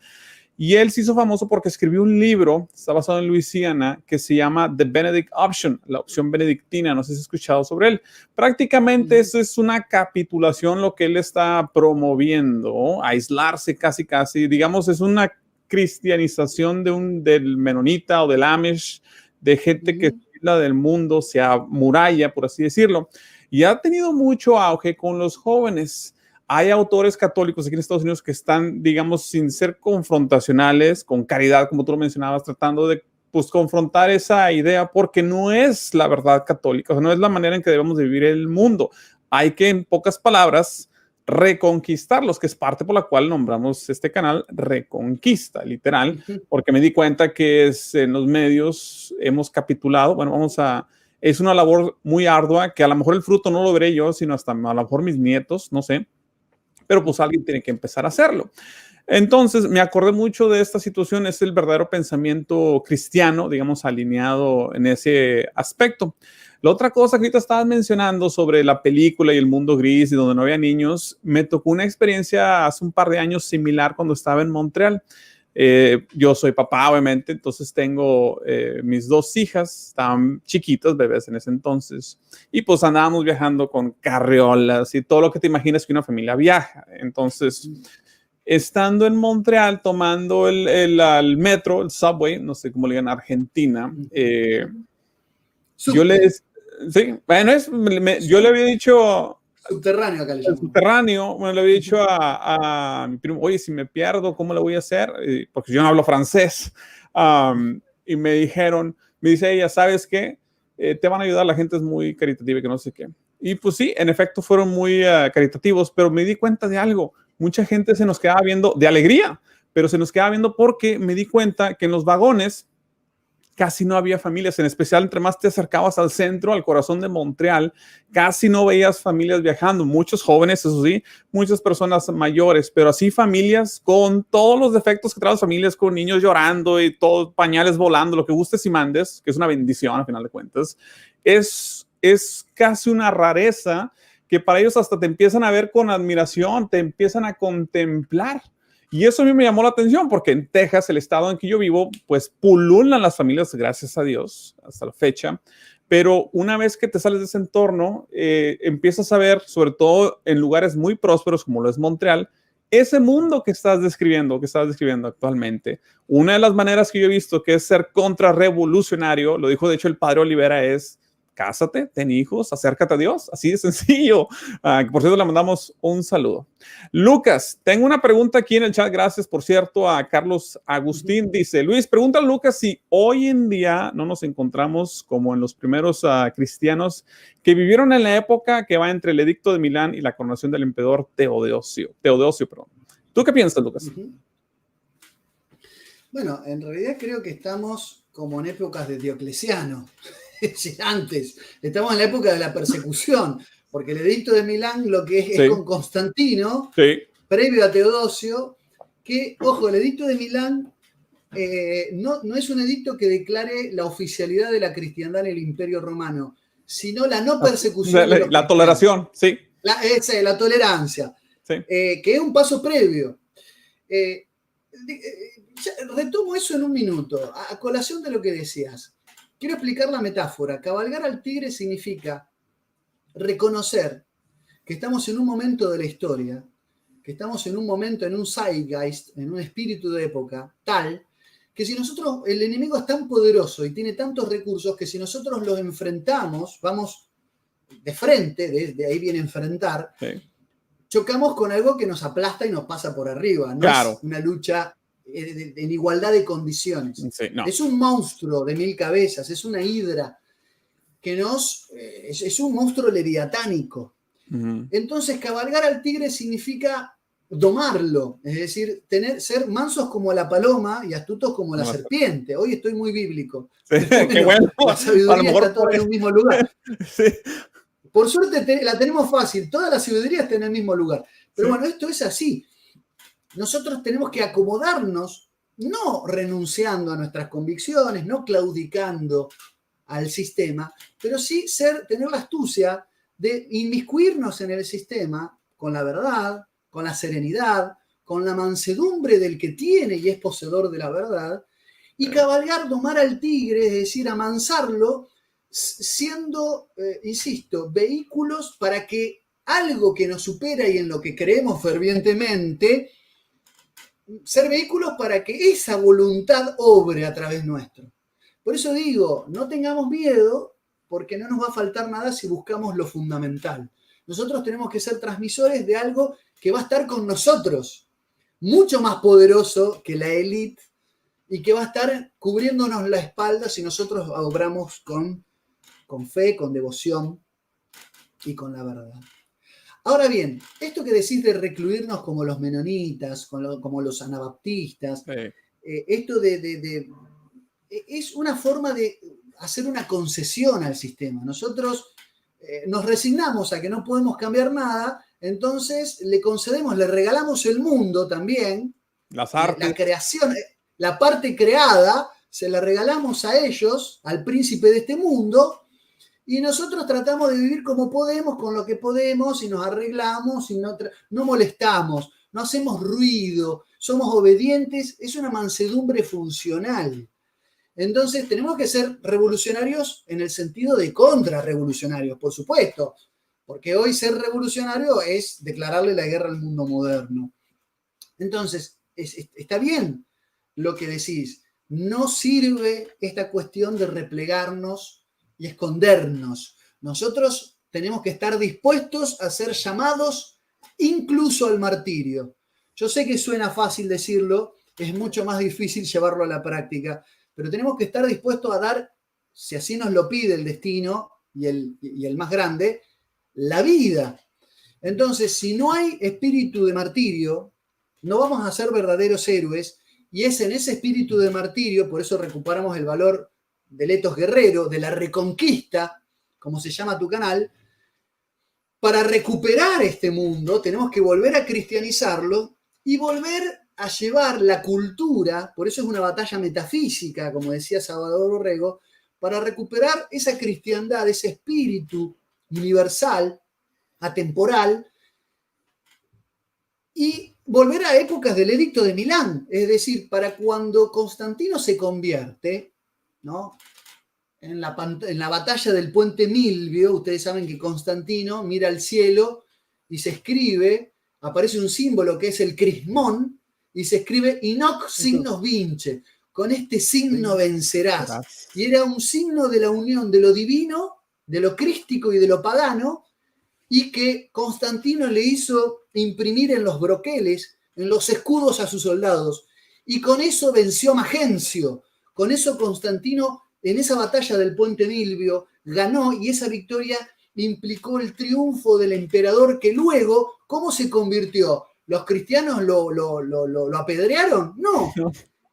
Speaker 1: Y él se hizo famoso porque escribió un libro, está basado en Luisiana, que se llama The Benedict Option, la opción benedictina. No sé si has escuchado sobre él. Prácticamente eso es una capitulación lo que él está promoviendo, aislarse casi, digamos, es una cristianización del menonita o del Amish, de gente que se aísla del mundo, se amuralla, por así decirlo. Y ha tenido mucho auge con los jóvenes. Hay autores católicos aquí en Estados Unidos que están, digamos, sin ser confrontacionales, con caridad, como tú lo mencionabas, tratando de pues, confrontar esa idea, porque no es la verdad católica, o sea, no es la manera en que debemos de vivir el mundo. Hay que, en pocas palabras, reconquistarlos, que es parte por la cual nombramos este canal Reconquista, literal, porque me di cuenta que en los medios hemos capitulado. Bueno, es una labor muy ardua, que a lo mejor el fruto no lo veré yo, sino hasta a lo mejor mis nietos, no sé, pero pues alguien tiene que empezar a hacerlo. Entonces, me acordé mucho de esta situación, es el verdadero pensamiento cristiano, digamos, alineado en ese aspecto. La otra cosa que ahorita estabas mencionando sobre la película y el mundo gris y donde no había niños, me tocó una experiencia hace un par de años similar cuando estaba en Montreal. Yo soy papá, obviamente, entonces tengo mis dos hijas, estaban chiquitas, bebés en ese entonces, y pues andábamos viajando con carriolas y todo lo que te imaginas que una familia viaja. Entonces, estando en Montreal, tomando el metro, el subway, no sé cómo le digan en Argentina, yo les... Sí, bueno, yo le había dicho...
Speaker 2: Subterráneo acá le llamamos.
Speaker 1: Subterráneo, bueno, le había dicho a mi primo, oye, si me pierdo, ¿cómo le voy a hacer? Porque yo no hablo francés. Y me dice ella, ¿sabes qué? Te van a ayudar, la gente es muy caritativa y que no sé qué. Y pues sí, en efecto fueron muy caritativos, pero me di cuenta de algo. Mucha gente se nos quedaba viendo de alegría, pero se nos quedaba viendo porque me di cuenta que en los vagones casi no había familias, en especial entre más te acercabas al centro, al corazón de Montreal, casi no veías familias viajando, muchos jóvenes, eso sí, muchas personas mayores, pero así familias con todos los defectos que traen las familias, con niños llorando y todos pañales volando, lo que gustes y mandes, que es una bendición al final de cuentas, es casi una rareza que para ellos hasta te empiezan a ver con admiración, te empiezan a contemplar. Y eso a mí me llamó la atención porque en Texas, el estado en que yo vivo, pues pululan las familias, gracias a Dios, hasta la fecha. Pero una vez que te sales de ese entorno, empiezas a ver, sobre todo en lugares muy prósperos como lo es Montreal, ese mundo que estás describiendo actualmente. Una de las maneras que yo he visto que es ser contrarrevolucionario, lo dijo de hecho el padre Olivera, es cásate, ten hijos, acércate a Dios, así de sencillo. Por cierto, le mandamos un saludo. Lucas, tengo una pregunta aquí en el chat, gracias por cierto a Carlos Agustín, dice, Luis, pregunta a Lucas si hoy en día no nos encontramos como en los primeros cristianos que vivieron en la época que va entre el edicto de Milán y la coronación del emperador Teodosio. ¿Tú qué piensas, Lucas?
Speaker 2: Bueno, en realidad creo que estamos como en épocas de Diocleciano. Antes, estamos en la época de la persecución, porque el edicto de Milán lo que es con Constantino, previo a Teodosio, que, ojo, el edicto de Milán no es un edicto que declare la oficialidad de la cristiandad en el Imperio Romano, sino la no persecución.
Speaker 1: La toleración, sí.
Speaker 2: La tolerancia, que es un paso previo. Retomo eso en un minuto, a colación de lo que decías. Quiero explicar la metáfora. Cabalgar al tigre significa reconocer que estamos en un momento de la historia, que estamos en un momento, en un zeitgeist, en un espíritu de época, tal que si nosotros, el enemigo es tan poderoso y tiene tantos recursos que si nosotros los enfrentamos, vamos de frente, de ahí viene enfrentar, chocamos con algo que nos aplasta y nos pasa por arriba. No es una lucha en igualdad de condiciones. Es un monstruo de 1000 cabezas, es una hidra que es un monstruo leviatánico. Entonces, cabalgar al tigre significa domarlo, es decir, ser mansos como la paloma y astutos como la serpiente. Hoy estoy muy bíblico.
Speaker 1: Qué bueno.
Speaker 2: La sabiduría está toda en un mismo lugar. Por suerte la tenemos fácil, toda la sabiduría está en el mismo lugar. Pero bueno, esto es así. Nosotros tenemos que acomodarnos, no renunciando a nuestras convicciones, no claudicando al sistema, pero sí tener la astucia de inmiscuirnos en el sistema con la verdad, con la serenidad, con la mansedumbre del que tiene y es poseedor de la verdad, y cabalgar, domar al tigre, es decir, amansarlo, siendo, insisto, vehículos para que algo que nos supera y en lo que creemos fervientemente, ser vehículos para que esa voluntad obre a través nuestro. Por eso digo, no tengamos miedo, porque no nos va a faltar nada si buscamos lo fundamental. Nosotros tenemos que ser transmisores de algo que va a estar con nosotros, mucho más poderoso que la élite y que va a estar cubriéndonos la espalda si nosotros obramos con fe, con devoción y con la verdad. Ahora bien, esto que decís de recluirnos como los menonitas, como los anabaptistas, esto es una forma de hacer una concesión al sistema. Nosotros nos resignamos a que no podemos cambiar nada, entonces le concedemos, le regalamos el mundo también,
Speaker 1: las artes,
Speaker 2: la creación, la parte creada, se la regalamos a ellos, al príncipe de este mundo, y nosotros tratamos de vivir como podemos, con lo que podemos, y nos arreglamos, y no molestamos, no hacemos ruido, somos obedientes, es una mansedumbre funcional. Entonces tenemos que ser revolucionarios en el sentido de contrarrevolucionarios, por supuesto, porque hoy ser revolucionario es declararle la guerra al mundo moderno. Entonces, está bien lo que decís, no sirve esta cuestión de replegarnos y escondernos. Nosotros tenemos que estar dispuestos a ser llamados incluso al martirio. Yo sé que suena fácil decirlo, es mucho más difícil llevarlo a la práctica, pero tenemos que estar dispuestos a dar, si así nos lo pide el destino y el más grande, la vida. Entonces, si no hay espíritu de martirio, no vamos a ser verdaderos héroes, y es en ese espíritu de martirio, por eso recuperamos el valor del etos guerrero, de la reconquista, como se llama tu canal. Para recuperar este mundo tenemos que volver a cristianizarlo y volver a llevar la cultura, por eso es una batalla metafísica, como decía Salvador Orrego, para recuperar esa cristiandad, ese espíritu universal, atemporal, y volver a épocas del Edicto de Milán, es decir, para cuando Constantino se convierte, ¿no? En la batalla del puente Milvio, ustedes saben que Constantino mira al cielo y se escribe, aparece un símbolo que es el crismón, y se escribe Inoc signos vince, con este signo vencerás. Y era un signo de la unión de lo divino, de lo crístico y de lo pagano, y que Constantino le hizo imprimir en los broqueles, en los escudos a sus soldados. Y con eso venció Magencio. Con eso Constantino, en esa batalla del puente Milvio, ganó, y esa victoria implicó el triunfo del emperador, que luego, ¿cómo se convirtió? ¿Los cristianos lo apedrearon? No.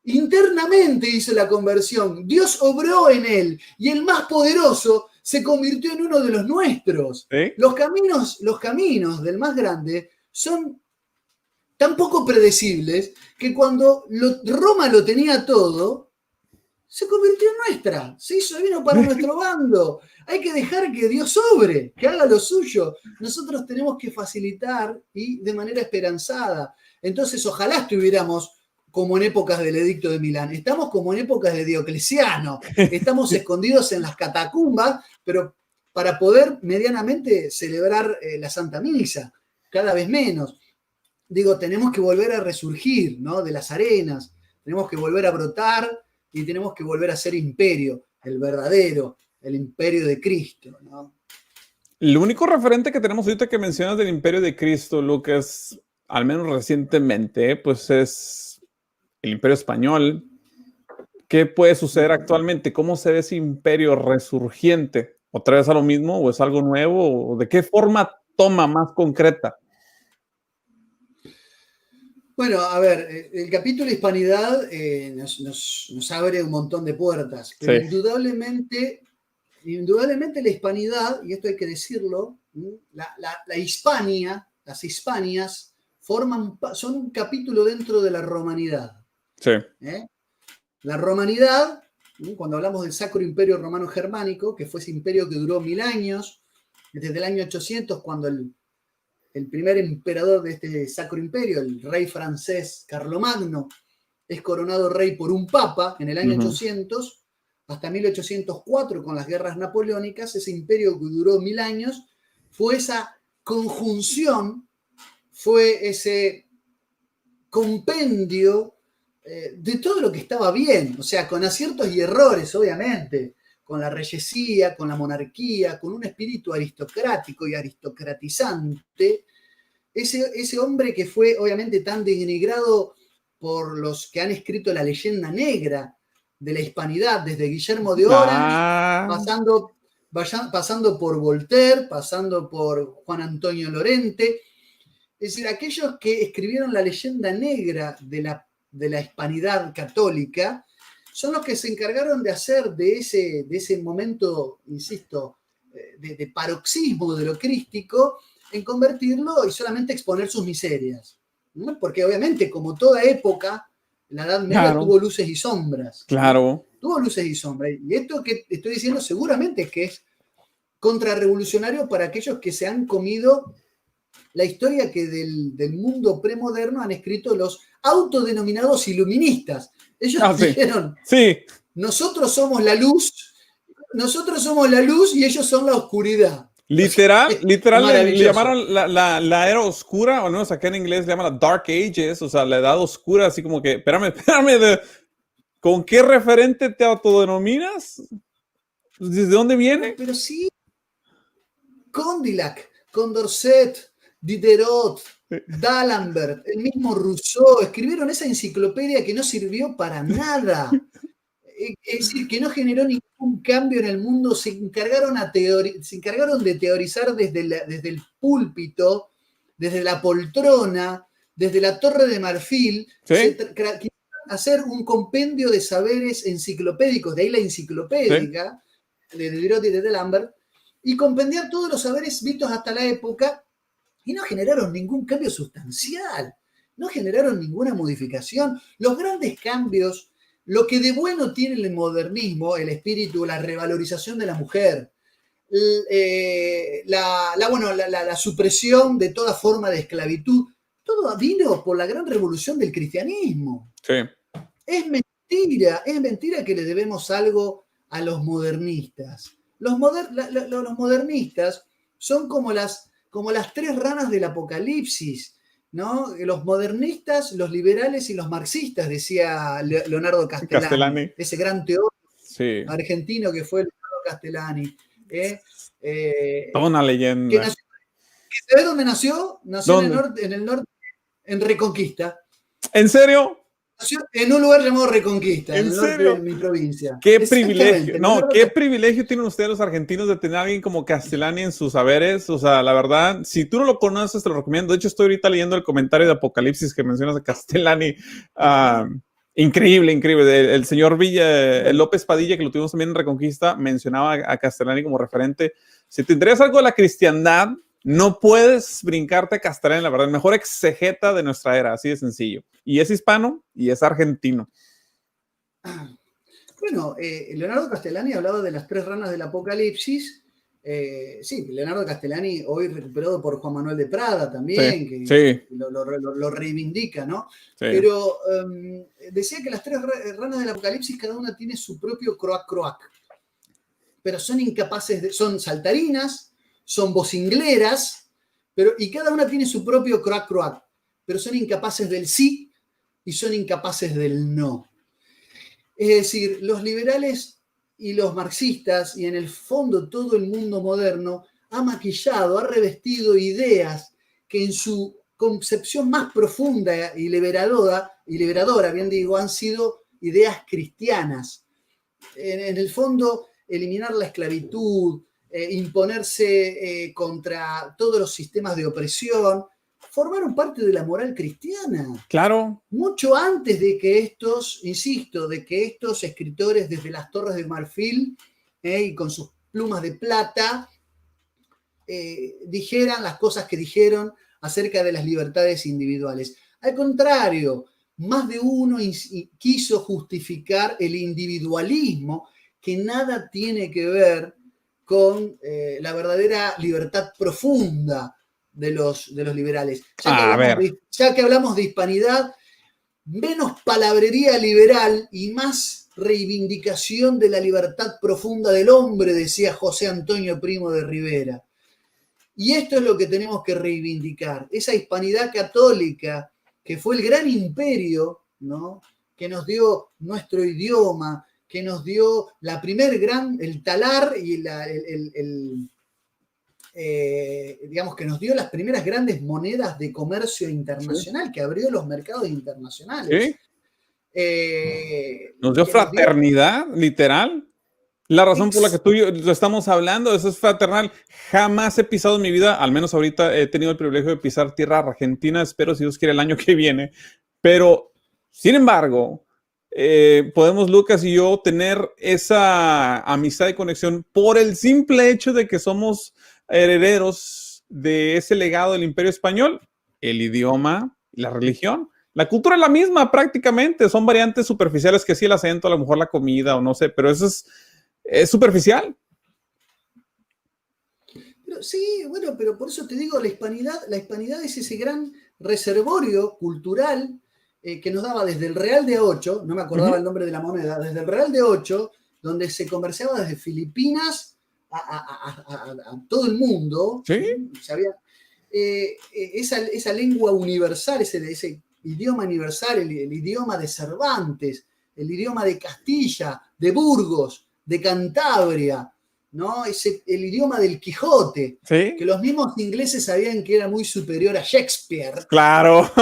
Speaker 2: Internamente hizo la conversión. Dios obró en él, y el más poderoso se convirtió en uno de los nuestros. ¿Sí? Los caminos del más grande son tan poco predecibles que cuando Roma lo tenía todo, se convirtió en nuestra, vino para nuestro bando. Hay que dejar que Dios obre, que haga lo suyo. Nosotros tenemos que facilitar y de manera esperanzada. Entonces, ojalá estuviéramos como en épocas del Edicto de Milán. Estamos como en épocas de Diocleciano. Estamos escondidos en las catacumbas, pero para poder medianamente celebrar la Santa Misa, cada vez menos. Digo, tenemos que volver a resurgir, ¿no? De las arenas, tenemos que volver a brotar y tenemos que volver a ser imperio, el verdadero, el imperio de Cristo, ¿no?
Speaker 1: El único referente que tenemos ahorita que mencionas del imperio de Cristo, Lucas, al menos recientemente, pues es el imperio español. ¿Qué puede suceder actualmente? ¿Cómo se ve ese imperio resurgiente? ¿Otra vez a lo mismo o es algo nuevo? ¿O de qué forma toma más concreta?
Speaker 2: Bueno, a ver, el capítulo Hispanidad nos abre un montón de puertas, pero sí, indudablemente la Hispanidad, y esto hay que decirlo, la Hispania, las Hispanias, son un capítulo dentro de la romanidad.
Speaker 1: Sí.
Speaker 2: La romanidad, cuando hablamos del Sacro Imperio Romano Germánico, que fue ese imperio que duró 1000 años, desde el año 800, cuando el el primer emperador de este Sacro Imperio, el rey francés Carlomagno, es coronado rey por un papa en el año 800 hasta 1804 con las guerras napoleónicas. Ese imperio que duró 1000 años fue esa conjunción, fue ese compendio de todo lo que estaba bien, o sea, con aciertos y errores, obviamente, con la reyesía, con la monarquía, con un espíritu aristocrático y aristocratizante. Ese hombre que fue obviamente tan denigrado por los que han escrito la leyenda negra de la hispanidad, desde Guillermo de Orange, pasando por Voltaire, pasando por Juan Antonio Lorente. Es decir, aquellos que escribieron la leyenda negra de la hispanidad católica son los que se encargaron de hacer de ese momento, insisto, de paroxismo de lo crístico, en convertirlo y solamente exponer sus miserias, ¿no? Porque obviamente, como toda época, la Edad Media tuvo luces y sombras.
Speaker 1: Claro.
Speaker 2: Tuvo luces y sombras. Y esto que estoy diciendo seguramente es que es contrarrevolucionario para aquellos que se han comido la historia que del mundo premoderno han escrito los autodenominados iluministas. Ellos dijeron, nosotros somos la luz y ellos son la oscuridad.
Speaker 1: Literal le llamaron la era oscura, o al menos acá en inglés le llaman la Dark Ages, o sea, la edad oscura, así como que, espérame, ¿con qué referente te autodenominas? ¿Desde dónde viene?
Speaker 2: Pero sí, Condillac, Condorcet, Diderot, D'Alembert, el mismo Rousseau, escribieron esa enciclopedia que no sirvió para nada. Es decir, que no generó ningún cambio en el mundo, se encargaron de teorizar desde el púlpito, desde la poltrona, desde la Torre de Marfil, hacer un compendio de saberes enciclopédicos, de ahí la enciclopédica de Diderot y de D'Alembert, y compendiar todos los saberes vistos hasta la época, y no generaron ningún cambio sustancial, no generaron ninguna modificación. Los grandes cambios, lo que de bueno tiene el modernismo, el espíritu, la revalorización de la mujer, la supresión de toda forma de esclavitud, todo vino por la gran revolución del cristianismo.
Speaker 1: Sí.
Speaker 2: Es mentira que le debemos algo a los modernistas. Los modernistas son como las 3 ranas del Apocalipsis, ¿no? Los modernistas, los liberales y los marxistas, decía Leonardo Castellani. Ese gran teórico argentino que fue Leonardo Castellani.
Speaker 1: Toda una leyenda.
Speaker 2: ¿Sabes dónde nació? Nació en el norte, en Reconquista.
Speaker 1: ¿En serio?
Speaker 2: En un lugar llamado Reconquista,
Speaker 1: en
Speaker 2: el norte de mi provincia.
Speaker 1: Qué privilegio. No, qué privilegio tienen ustedes los argentinos de tener a alguien como Castellani en sus saberes. O sea, la verdad, si tú no lo conoces, te lo recomiendo. De hecho, estoy ahorita leyendo el comentario de Apocalipsis que mencionas a Castellani. Increíble. El señor López Padilla, que lo tuvimos también en Reconquista, mencionaba a Castellani como referente. Si te interesa algo de la cristiandad, no puedes brincarte a Castellani, la verdad, el mejor exegeta de nuestra era, así de sencillo. Y es hispano y es argentino.
Speaker 2: Bueno, Leonardo Castellani hablaba de las 3 ranas del Apocalipsis. Sí, Leonardo Castellani, hoy recuperado por Juan Manuel de Prada también, que lo reivindica, ¿no? Sí. Pero decía que las 3 ranas del Apocalipsis, cada una tiene su propio croac. Pero son incapaces son saltarinas, son vocingleras, y cada una tiene su propio croac, pero son incapaces del sí y son incapaces del no. Es decir, los liberales y los marxistas, y en el fondo todo el mundo moderno, ha maquillado, ha revestido ideas que en su concepción más profunda y liberadora, bien digo, han sido ideas cristianas. En el fondo, eliminar la esclavitud, imponerse contra todos los sistemas de opresión, formaron parte de la moral cristiana.
Speaker 1: Claro.
Speaker 2: Mucho antes de que estos escritores desde las Torres de Marfil y con sus plumas de plata dijeran las cosas que dijeron acerca de las libertades individuales. Al contrario, más de uno quiso justificar el individualismo, que nada tiene que ver con la verdadera libertad profunda de los liberales.
Speaker 1: Ya
Speaker 2: que hablamos de hispanidad, menos palabrería liberal y más reivindicación de la libertad profunda del hombre, decía José Antonio Primo de Rivera. Y esto es lo que tenemos que reivindicar, esa hispanidad católica que fue el gran imperio, ¿no?, que nos dio nuestro idioma, que nos dio el talar y digamos que nos dio las primeras grandes monedas de comercio internacional, sí, que abrió los mercados internacionales.
Speaker 1: Sí. Nos dio fraternidad, literal. La razón por la que tú y yo lo estamos hablando, eso es fraternal. Jamás he pisado en mi vida, al menos ahorita he tenido el privilegio de pisar tierra argentina, espero si Dios quiere el año que viene, pero sin embargo, podemos Lucas y yo tener esa amistad y conexión por el simple hecho de que somos herederos de ese legado del Imperio Español, el idioma, la religión. La cultura es la misma prácticamente, son variantes superficiales que sí, el acento, a lo mejor la comida o no sé, pero eso es superficial.
Speaker 2: Pero sí, bueno, pero por eso te digo, la hispanidad es ese gran reservorio cultural que nos daba desde el Real de 8, no me acordaba el nombre de la moneda, desde el Real de 8, donde se comerciaba desde Filipinas a todo el mundo.
Speaker 1: ¿Sí?
Speaker 2: Esa lengua universal, ese idioma universal, el idioma de Cervantes, el idioma de Castilla, de Burgos, de Cantabria, ¿no? El idioma del Quijote, ¿sí?, que los mismos ingleses sabían que era muy superior a Shakespeare.
Speaker 1: Claro.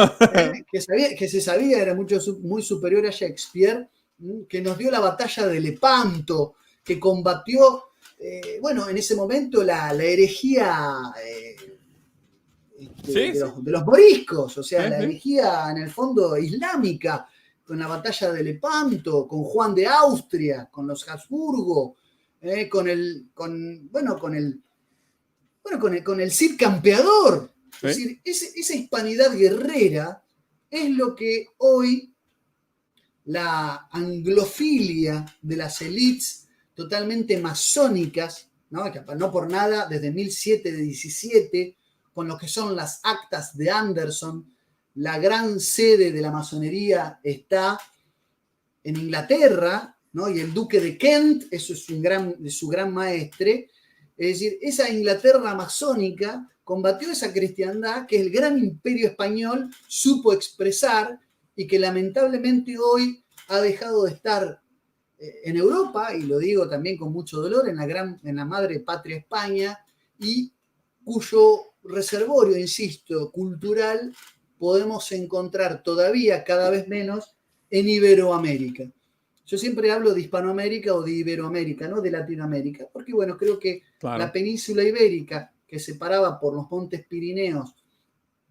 Speaker 2: Que se sabía era muy superior a Shakespeare, que nos dio la batalla de Lepanto, que combatió, en ese momento la herejía de los moriscos, o sea, la herejía en el fondo islámica, con la batalla de Lepanto, con Juan de Austria, con los Habsburgo, con el Cid Campeador. ¿Sí? Es decir, esa hispanidad guerrera es lo que hoy la anglofilia de las élites totalmente masónicas, ¿no?, que no por nada, desde 1717, con lo que son las actas de Anderson, la gran sede de la masonería está en Inglaterra, ¿no?, y el duque de Kent, eso es su gran maestre. Es decir, esa Inglaterra masónica combatió esa cristiandad que el gran imperio español supo expresar y que lamentablemente hoy ha dejado de estar en Europa, y lo digo también con mucho dolor, en la madre patria España, y cuyo reservorio, insisto, cultural, podemos encontrar todavía cada vez menos en Iberoamérica. Yo siempre hablo de Hispanoamérica o de Iberoamérica, no de Latinoamérica, porque bueno, creo que claro, la península ibérica, que separaba por los montes Pirineos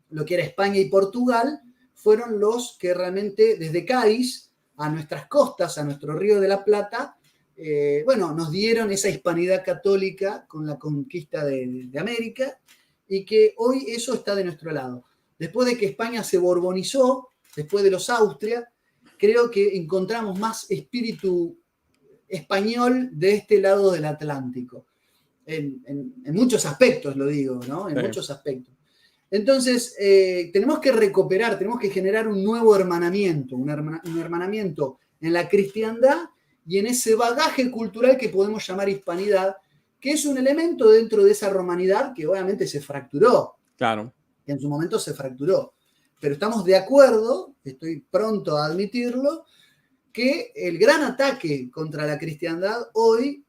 Speaker 2: lo que era España y Portugal, fueron los que realmente desde Cádiz a nuestras costas, a nuestro río de la Plata, nos dieron esa hispanidad católica con la conquista de América, y que hoy eso está de nuestro lado. Después de que España se borbonizó, después de los Austria, creo que encontramos más espíritu español de este lado del Atlántico. En muchos aspectos, lo digo, ¿no? En muchos aspectos. Entonces, tenemos que recuperar, tenemos que generar un nuevo hermanamiento, un hermanamiento en la cristiandad y en ese bagaje cultural que podemos llamar hispanidad, que es un elemento dentro de esa romanidad que obviamente se fracturó.
Speaker 1: Claro.
Speaker 2: Que en su momento se fracturó. Pero estamos de acuerdo, estoy pronto a admitirlo, que el gran ataque contra la cristiandad hoy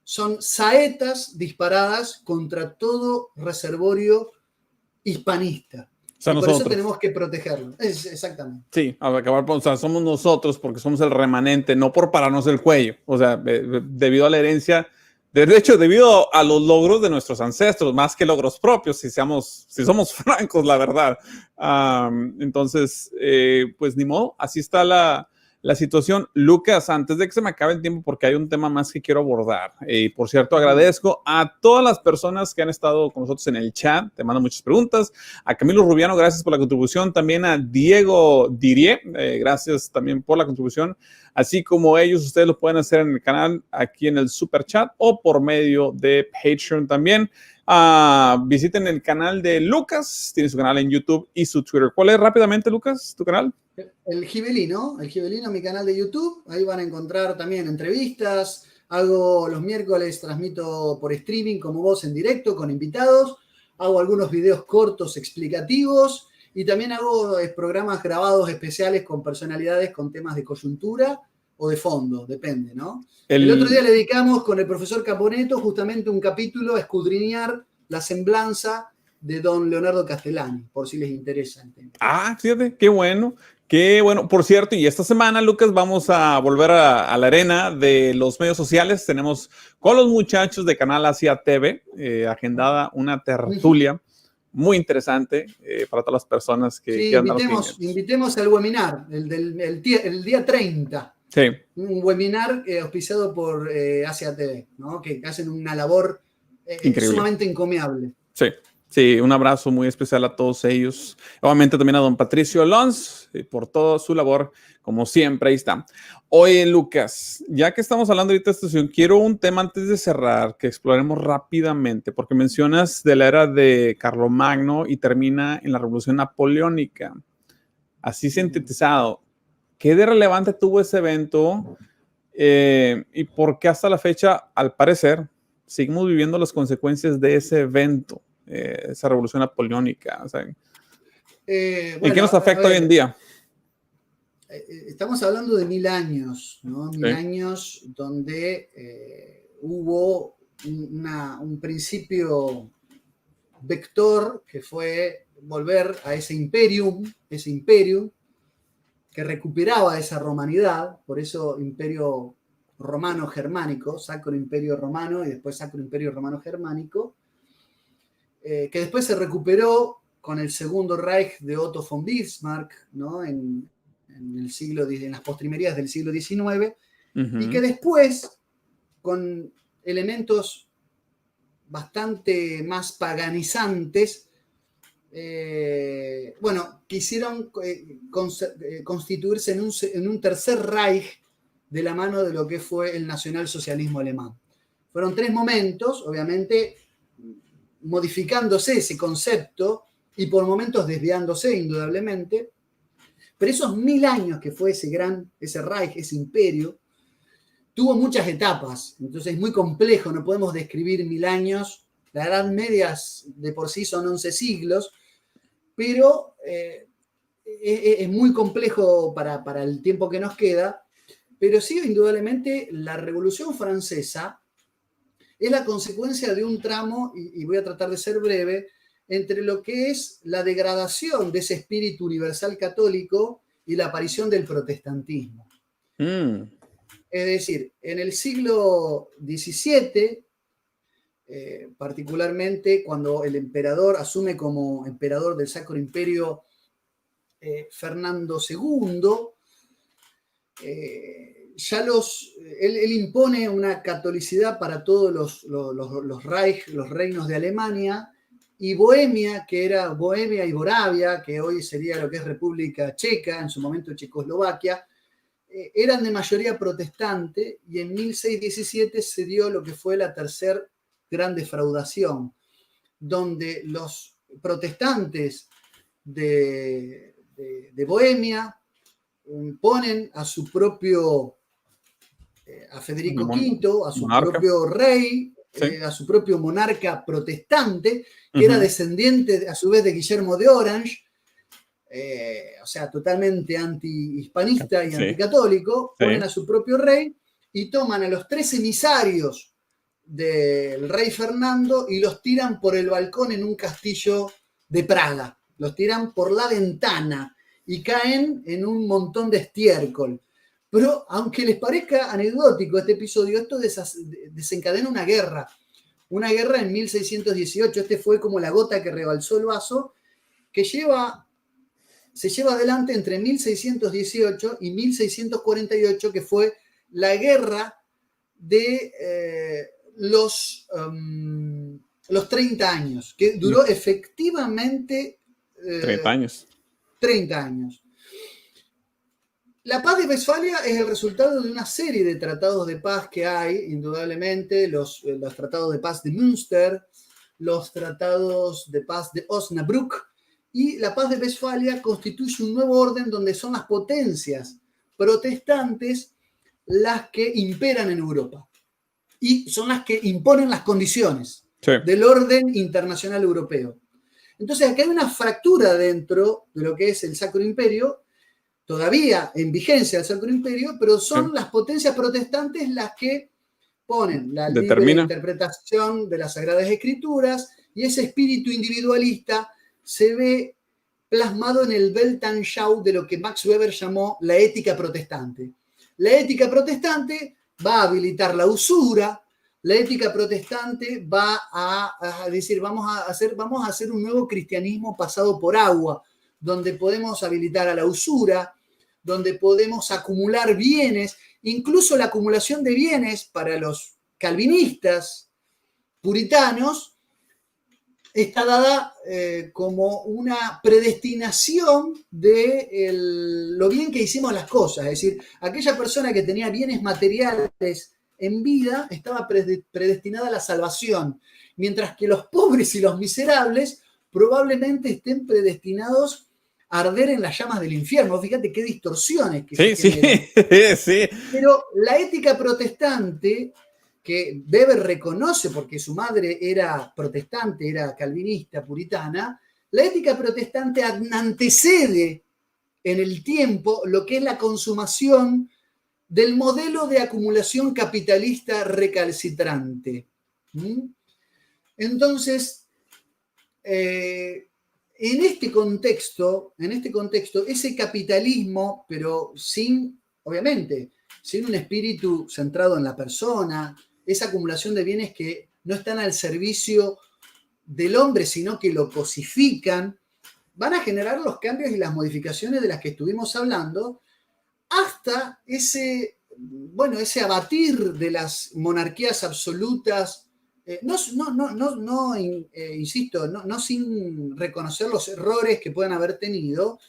Speaker 2: son saetas disparadas contra todo reservorio hispanista. O sea, por eso tenemos que protegerlo. Exactamente.
Speaker 1: Sí, o sea, somos nosotros porque somos el remanente, no por pararnos el cuello. O sea, debido a la herencia, de hecho, debido a los logros de nuestros ancestros, más que logros propios, si somos francos, la verdad. Entonces, pues ni modo, así está la situación. Lucas, antes de que se me acabe el tiempo, porque hay un tema más que quiero abordar. Por cierto, agradezco a todas las personas que han estado con nosotros en el chat. Te mando muchas preguntas. A Camilo Rubiano, gracias por la contribución. También a Diego Dirie, gracias también por la contribución. Así como ellos, ustedes lo pueden hacer en el canal, aquí en el Super Chat o por medio de Patreon también. Visiten el canal de Lucas, tiene su canal en YouTube y su Twitter. ¿Cuál es rápidamente, Lucas, tu canal?
Speaker 2: El Gibelino, mi canal de YouTube. Ahí van a encontrar también entrevistas. Los miércoles transmito por streaming como vos en directo con invitados. Hago algunos videos cortos explicativos y también hago programas grabados especiales con personalidades con temas de coyuntura o de fondo, depende, ¿no? El otro día le dedicamos con el profesor Caponeto justamente un capítulo a escudriñar la semblanza de don Leonardo Castellani, por si les interesa el tema.
Speaker 1: Fíjate, qué bueno. Qué bueno. Por cierto, y esta semana, Lucas, vamos a volver a la arena de los medios sociales. Tenemos con los muchachos de Canal Asia TV agendada una tertulia muy interesante para todas las personas que
Speaker 2: sí,
Speaker 1: quieran dar opiniones.
Speaker 2: Invitemos al webinar, el día 30.
Speaker 1: Sí.
Speaker 2: Un webinar auspiciado por Asia TV, ¿no? Que hacen una labor sumamente encomiable.
Speaker 1: Sí. Sí, un abrazo muy especial a todos ellos. Obviamente también a don Patricio Lons por toda su labor, como siempre, ahí está. Oye, Lucas, ya que estamos hablando ahorita de esta sesión, quiero un tema antes de cerrar que exploremos rápidamente, porque mencionas de la era de Carlomagno y termina en la Revolución Napoleónica. Así sintetizado, ¿qué de relevante tuvo ese evento? Y por qué hasta la fecha, al parecer, seguimos viviendo las consecuencias de ese evento? Esa revolución napoleónica. O sea, ¿en qué nos afecta hoy en día?
Speaker 2: Estamos hablando de 1000 años, ¿no? 1000 años donde hubo un principio vector que fue volver a ese imperio que recuperaba esa romanidad, por eso imperio romano-germánico, Sacro Imperio Romano y después Sacro Imperio Romano-Germánico, que después se recuperó con el Segundo Reich de Otto von Bismarck, ¿no? en las postrimerías del siglo XIX, y que después, con elementos bastante más paganizantes, quisieron constituirse en un tercer Reich de la mano de lo que fue el nacionalsocialismo alemán. Fueron 3 momentos, obviamente, modificándose ese concepto y por momentos desviándose indudablemente, pero esos 1000 años que fue ese Reich, ese imperio, tuvo muchas etapas, entonces es muy complejo, no podemos describir 1000 años, la Edad Media de por sí son 11 siglos, pero es muy complejo para el tiempo que nos queda, pero sí, indudablemente, la Revolución Francesa es la consecuencia de un tramo, y voy a tratar de ser breve, entre lo que es la degradación de ese espíritu universal católico y la aparición del protestantismo. Es decir, en el siglo XVII, particularmente cuando el emperador asume como emperador del Sacro Imperio Fernando II, él impone una catolicidad para todos los reinos de Alemania, y Bohemia, que era Bohemia y Moravia, que hoy sería lo que es República Checa, en su momento Checoslovaquia, eran de mayoría protestante, y en 1617 se dio lo que fue la tercera gran defraudación, donde los protestantes de Bohemia ponen a su propio a Federico V, a su propio rey, a su propio monarca protestante, que era descendiente a su vez de Guillermo de Orange, o sea, totalmente anti-hispanista y anticatólico, ponen a su propio rey y toman a los 3 emisarios del rey Fernando y los tiran por el balcón en un castillo de Praga. Los tiran por la ventana y caen en un montón de estiércol. Pero aunque les parezca anecdótico este episodio, esto desencadena una guerra en 1618. Este fue como la gota que rebalsó el vaso, que se lleva adelante entre 1618 y 1648, que fue la guerra de los 30 años, que duró efectivamente
Speaker 1: 30 años.
Speaker 2: 30 años. La paz de Westfalia es el resultado de una serie de tratados de paz que hay, indudablemente, los tratados de paz de Münster, los tratados de paz de Osnabrück, y la paz de Westfalia constituye un nuevo orden donde son las potencias protestantes las que imperan en Europa y son las que imponen las condiciones del orden internacional europeo. Entonces, acá hay una fractura dentro de lo que es el Sacro Imperio, todavía en vigencia el Sacro Imperio, pero son las potencias protestantes las que ponen la libre interpretación de las Sagradas Escrituras, y ese espíritu individualista se ve plasmado en el Weltanschauung de lo que Max Weber llamó la ética protestante. La ética protestante va a habilitar la usura, la ética protestante va a decir, vamos a hacer un nuevo cristianismo pasado por agua, donde podemos habilitar a la usura, donde podemos acumular bienes, incluso la acumulación de bienes para los calvinistas, puritanos, está dada como una predestinación de lo bien que hicimos las cosas. Es decir, aquella persona que tenía bienes materiales en vida estaba predestinada a la salvación, mientras que los pobres y los miserables probablemente estén predestinados a arder en las llamas del infierno. Fíjate qué distorsiones que se generan.
Speaker 1: Sí.
Speaker 2: Pero la ética protestante, que Weber reconoce porque su madre era protestante, era calvinista, puritana, la ética protestante antecede en el tiempo lo que es la consumación del modelo de acumulación capitalista recalcitrante. Entonces, en este contexto, ese capitalismo, pero obviamente, sin un espíritu centrado en la persona, esa acumulación de bienes que no están al servicio del hombre, sino que lo cosifican, van a generar los cambios y las modificaciones de las que estuvimos hablando, hasta ese abatir de las monarquías absolutas, insisto, no sin reconocer los errores que puedan haber tenido,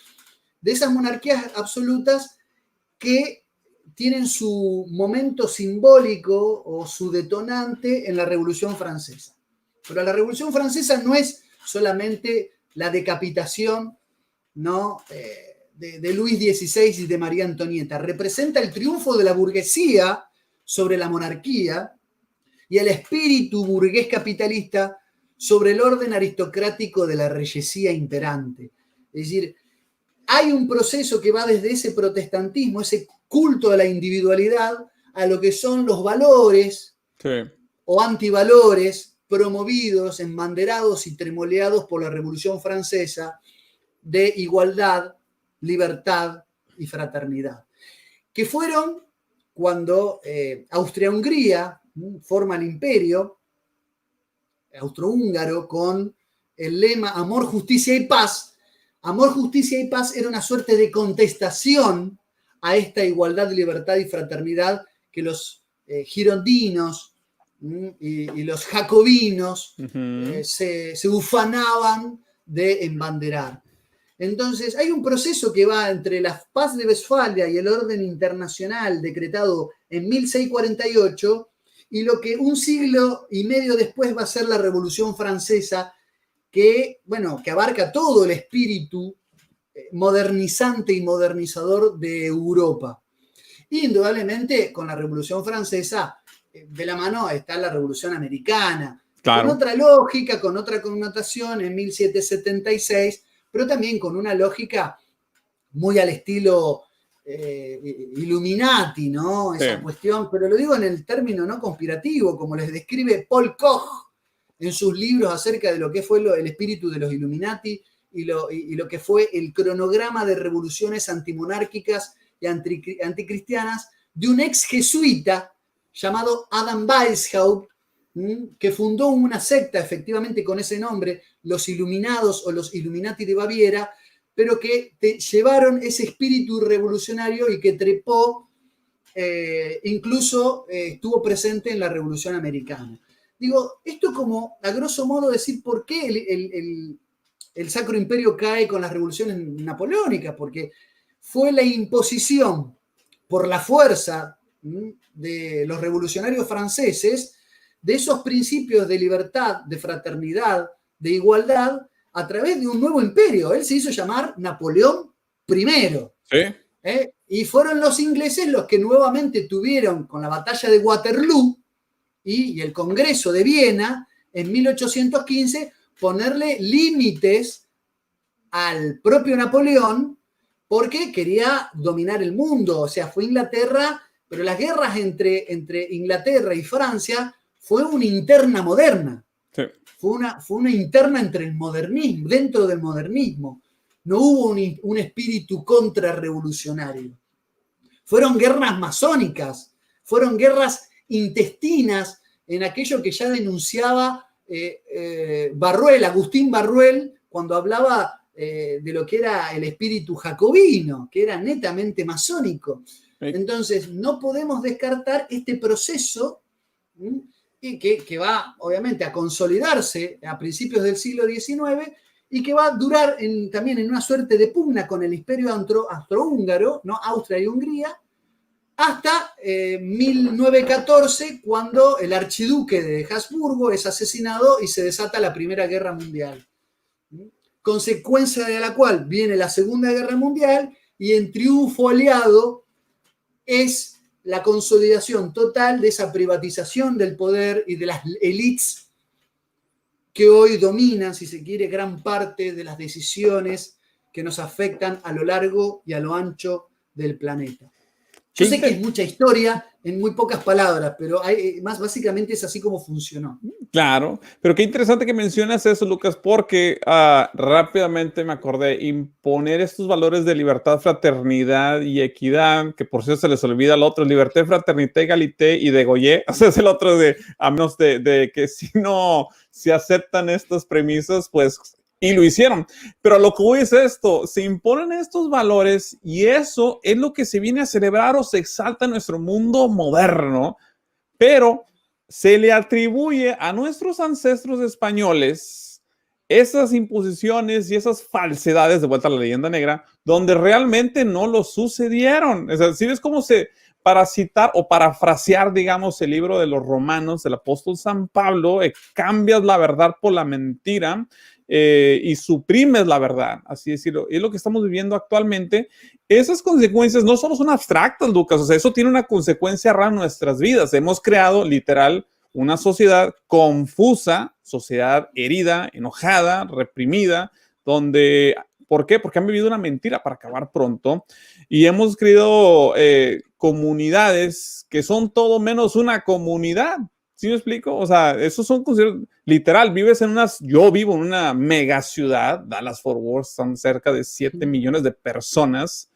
Speaker 2: de esas monarquías absolutas que tienen su momento simbólico o su detonante en la Revolución Francesa. Pero la Revolución Francesa no es solamente la decapitación, ¿no?, de Luis XVI y de María Antonieta. Representa el triunfo de la burguesía sobre la monarquía y el espíritu burgués capitalista sobre el orden aristocrático de la reyesía imperante. Es decir, hay un proceso que va desde ese protestantismo, ese culto a la individualidad, a lo que son los valores o antivalores promovidos, embanderados y tremoleados por la Revolución Francesa de igualdad, libertad y fraternidad, que fueron cuando Austria-Hungría forma el imperio austrohúngaro con el lema Amor, Justicia y Paz. Amor, Justicia y Paz era una suerte de contestación a esta igualdad, libertad y fraternidad que los girondinos y los jacobinos se ufanaban de embanderar. Entonces, hay un proceso que va entre la paz de Westfalia y el orden internacional decretado en 1648 y lo que un siglo y medio después va a ser la Revolución Francesa, que abarca todo el espíritu modernizante y modernizador de Europa. Y indudablemente, con la Revolución Francesa, de la mano está la Revolución Americana, con otra lógica, con otra connotación en 1776, pero también con una lógica muy al estilo Illuminati, ¿no? Esa cuestión, pero lo digo en el término no conspirativo, como les describe Paul Koch en sus libros acerca de lo que fue el espíritu de los Illuminati y lo que fue el cronograma de revoluciones antimonárquicas y anticristianas de un ex jesuita llamado Adam Weishaupt, que fundó una secta efectivamente con ese nombre, los Iluminados o los Illuminati de Baviera, pero que llevaron ese espíritu revolucionario y que trepó, incluso estuvo presente en la Revolución Americana. Digo, esto como a grosso modo decir por qué el Sacro Imperio cae con las revoluciones napoleónicas, porque fue la imposición por la fuerza de los revolucionarios franceses de esos principios de libertad, de fraternidad, de igualdad, a través de un nuevo imperio. Él se hizo llamar Napoleón I.
Speaker 1: Sí.
Speaker 2: Y fueron los ingleses los que nuevamente tuvieron, con la batalla de Waterloo y el Congreso de Viena, en 1815, ponerle límites al propio Napoleón porque quería dominar el mundo. O sea, fue Inglaterra, pero las guerras entre Inglaterra y Francia fue una interna moderna.
Speaker 1: Sí.
Speaker 2: Fue una interna entre el modernismo, dentro del modernismo. No hubo un espíritu contrarrevolucionario. Fueron guerras masónicas, fueron guerras intestinas en aquello que ya denunciaba Barruel, Agustín Barruel, cuando hablaba de lo que era el espíritu jacobino, que era netamente masónico. Entonces, no podemos descartar este proceso y que va, obviamente, a consolidarse a principios del siglo XIX y que va a durar también en una suerte de pugna con el imperio austrohúngaro, ¿no? Austria y Hungría, hasta 1914, cuando el archiduque de Habsburgo es asesinado y se desata la Primera Guerra Mundial. Consecuencia de la cual viene la Segunda Guerra Mundial y en triunfo aliado es la consolidación total de esa privatización del poder y de las élites que hoy dominan, si se quiere, gran parte de las decisiones que nos afectan a lo largo y a lo ancho del planeta. Yo sé que es mucha historia en muy pocas palabras, pero básicamente es así como funcionó.
Speaker 1: Claro, pero qué interesante que mencionas eso, Lucas, porque rápidamente me acordé, imponer estos valores de libertad, fraternidad y equidad, que por cierto se les olvida el otro, liberté, fraternité, egalité y degollé, o sea, es el otro a menos de que si no se aceptan estas premisas, pues, y lo hicieron. Pero a lo que voy es esto, se imponen estos valores y eso es lo que se viene a celebrar o se exalta en nuestro mundo moderno, pero se le atribuye a nuestros ancestros españoles esas imposiciones y esas falsedades, de vuelta a la leyenda negra, donde realmente no lo sucedieron. Es decir, es como para citar o parafrasear, digamos, el libro de los Romanos, del apóstol San Pablo, cambias la verdad por la mentira y suprimes la verdad, así decirlo. Y es lo que estamos viviendo actualmente. Esas consecuencias no solo son abstractas, Lucas, o sea, eso tiene una consecuencia real en nuestras vidas. Hemos creado, literal, una sociedad confusa, sociedad herida, enojada, reprimida, donde, ¿por qué? Porque han vivido una mentira para acabar pronto y hemos creado comunidades que son todo menos una comunidad. ¿Sí me explico? O sea, esos son literal, yo vivo en una mega ciudad, Dallas-Fort Worth, son cerca de 7 millones de personas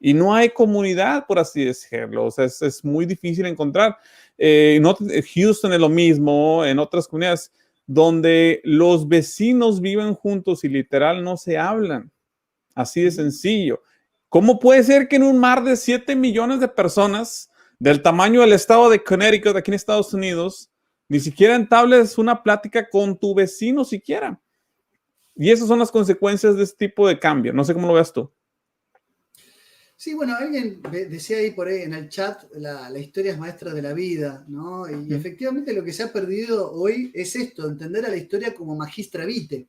Speaker 1: y no hay comunidad, por así decirlo. O sea, es muy difícil encontrar. Houston es lo mismo, en otras comunidades, donde los vecinos viven juntos y literal no se hablan. Así de sencillo. ¿Cómo puede ser que en un mar de 7 millones de personas, del tamaño del estado de Connecticut, aquí en Estados Unidos, ni siquiera entables una plática con tu vecino siquiera? Y esas son las consecuencias de este tipo de cambio. No sé cómo lo ves tú.
Speaker 2: Sí, bueno, alguien decía ahí por ahí en el chat, la historia es maestra de la vida, ¿no? Y efectivamente lo que se ha perdido hoy es esto, entender a la historia como magistra vitae.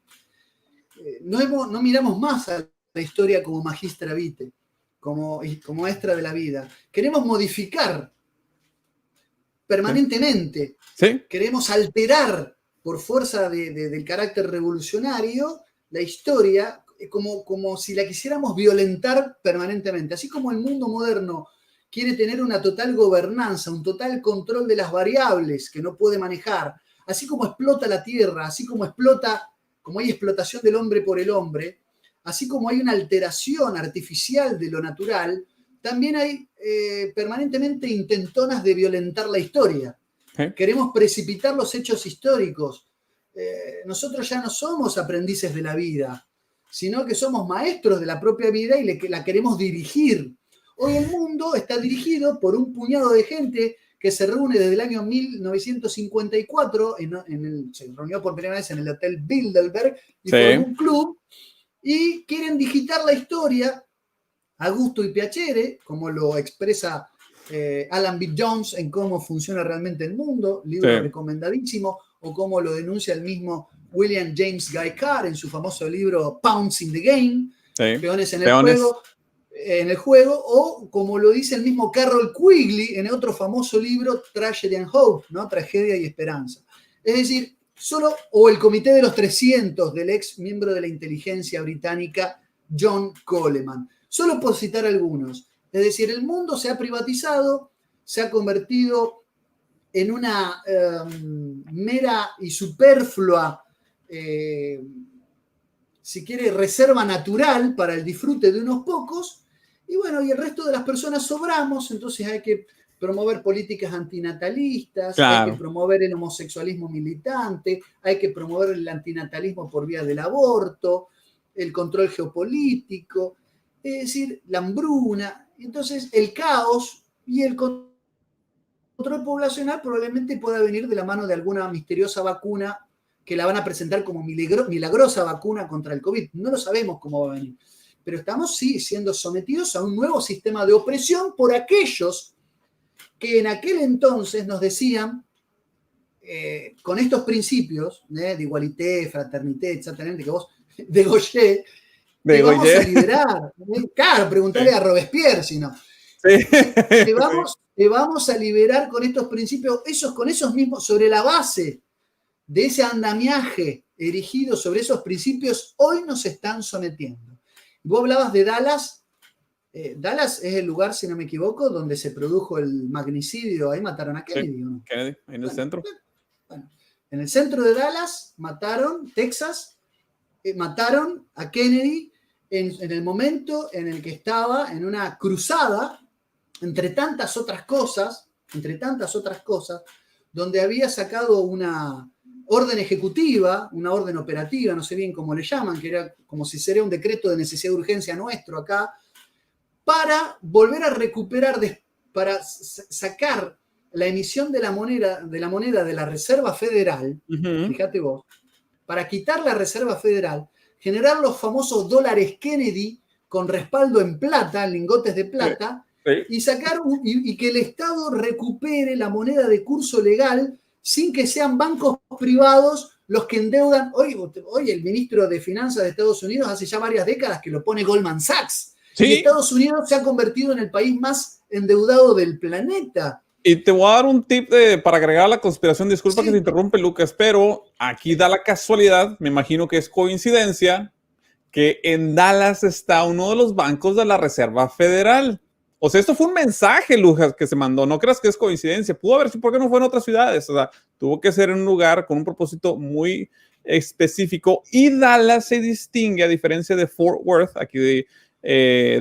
Speaker 2: No miramos más a la historia como magistra vitae, como maestra de la vida. Queremos modificar permanentemente.
Speaker 1: ¿Sí?
Speaker 2: Queremos alterar por fuerza del carácter revolucionario la historia como si la quisiéramos violentar permanentemente. Así como el mundo moderno quiere tener una total gobernanza, un total control de las variables que no puede manejar, así como explota la tierra, así como hay explotación del hombre por el hombre, así como hay una alteración artificial de lo natural, también hay permanentemente intentonas de violentar la historia. Queremos precipitar los hechos históricos. Nosotros ya no somos aprendices de la vida, sino que somos maestros de la propia vida y la queremos dirigir. Hoy el mundo está dirigido por un puñado de gente que se reúne desde el año 1954, se reunió por primera vez en el Hotel Bilderberg y formó un club, y quieren digitar la historia a gusto y piacere, como lo expresa Alan B. Jones en cómo funciona realmente el mundo, libro
Speaker 1: Sí.
Speaker 2: recomendadísimo, o cómo lo denuncia el mismo William James Guy Carr en su famoso libro Pawns in the Game,
Speaker 1: Sí.
Speaker 2: Peones en
Speaker 1: Peones.
Speaker 2: el juego, o como lo dice el mismo Carroll Quigley en otro famoso libro, Tragedy and Hope, ¿no? Tragedia y Esperanza. Es decir, o el Comité de los 300 del ex miembro de la inteligencia británica John Coleman. Solo por citar algunos. Es decir, el mundo se ha privatizado, se ha convertido en una mera y superflua, si quiere, reserva natural para el disfrute de unos pocos, y bueno, y el resto de las personas sobramos, entonces hay que promover políticas antinatalistas,
Speaker 1: Claro.
Speaker 2: hay que promover el homosexualismo militante, hay que promover el antinatalismo por vía del aborto, el control geopolítico, es decir, la hambruna. Entonces, el caos y el control poblacional probablemente pueda venir de la mano de alguna misteriosa vacuna que la van a presentar como milagrosa vacuna contra el COVID. No lo sabemos cómo va a venir. Pero estamos, sí, siendo sometidos a un nuevo sistema de opresión por aquellos que en aquel entonces nos decían, con estos principios de igualité, fraternité, exactamente, que vos degollé, te vamos a liberar. Claro, preguntarle a Robespierre, si no.
Speaker 1: Sí.
Speaker 2: Te vamos a liberar con estos principios, con esos mismos, sobre la base de ese andamiaje erigido sobre esos principios, hoy nos están sometiendo. Vos hablabas de Dallas. Dallas es el lugar, si no me equivoco, donde se produjo el magnicidio. Ahí mataron a Kennedy,
Speaker 1: Sí,
Speaker 2: ¿no?
Speaker 1: Kennedy, en el centro.
Speaker 2: Bueno, en el centro de Dallas mataron, Texas, mataron a Kennedy en el momento en el que estaba en una cruzada, entre tantas otras cosas, donde había sacado una orden ejecutiva, una orden operativa, no sé bien cómo le llaman, que era como si sería un decreto de necesidad de urgencia nuestro acá, para volver a recuperar, para sacar la emisión de la moneda de la Reserva Federal, fíjate vos, para quitar la Reserva Federal, generar los famosos dólares Kennedy con respaldo en plata, en lingotes de plata, y sacar y que el Estado recupere la moneda de curso legal sin que sean bancos privados los que endeudan. Hoy el ministro de Finanzas de Estados Unidos hace ya varias décadas que lo pone Goldman Sachs. ¿Sí? Y Estados Unidos se ha convertido en el país más endeudado del planeta.
Speaker 1: Y te voy a dar un tip para agregar a la conspiración. Disculpa que te interrumpe, Lucas, pero aquí da la casualidad, me imagino que es coincidencia, que en Dallas está uno de los bancos de la Reserva Federal. O sea, esto fue un mensaje, Lucas, que se mandó. No creas que es coincidencia. Pudo haber sido, ¿por qué no fue en otras ciudades? O sea, tuvo que ser en un lugar con un propósito muy específico. Y Dallas se distingue, a diferencia de Fort Worth, aquí de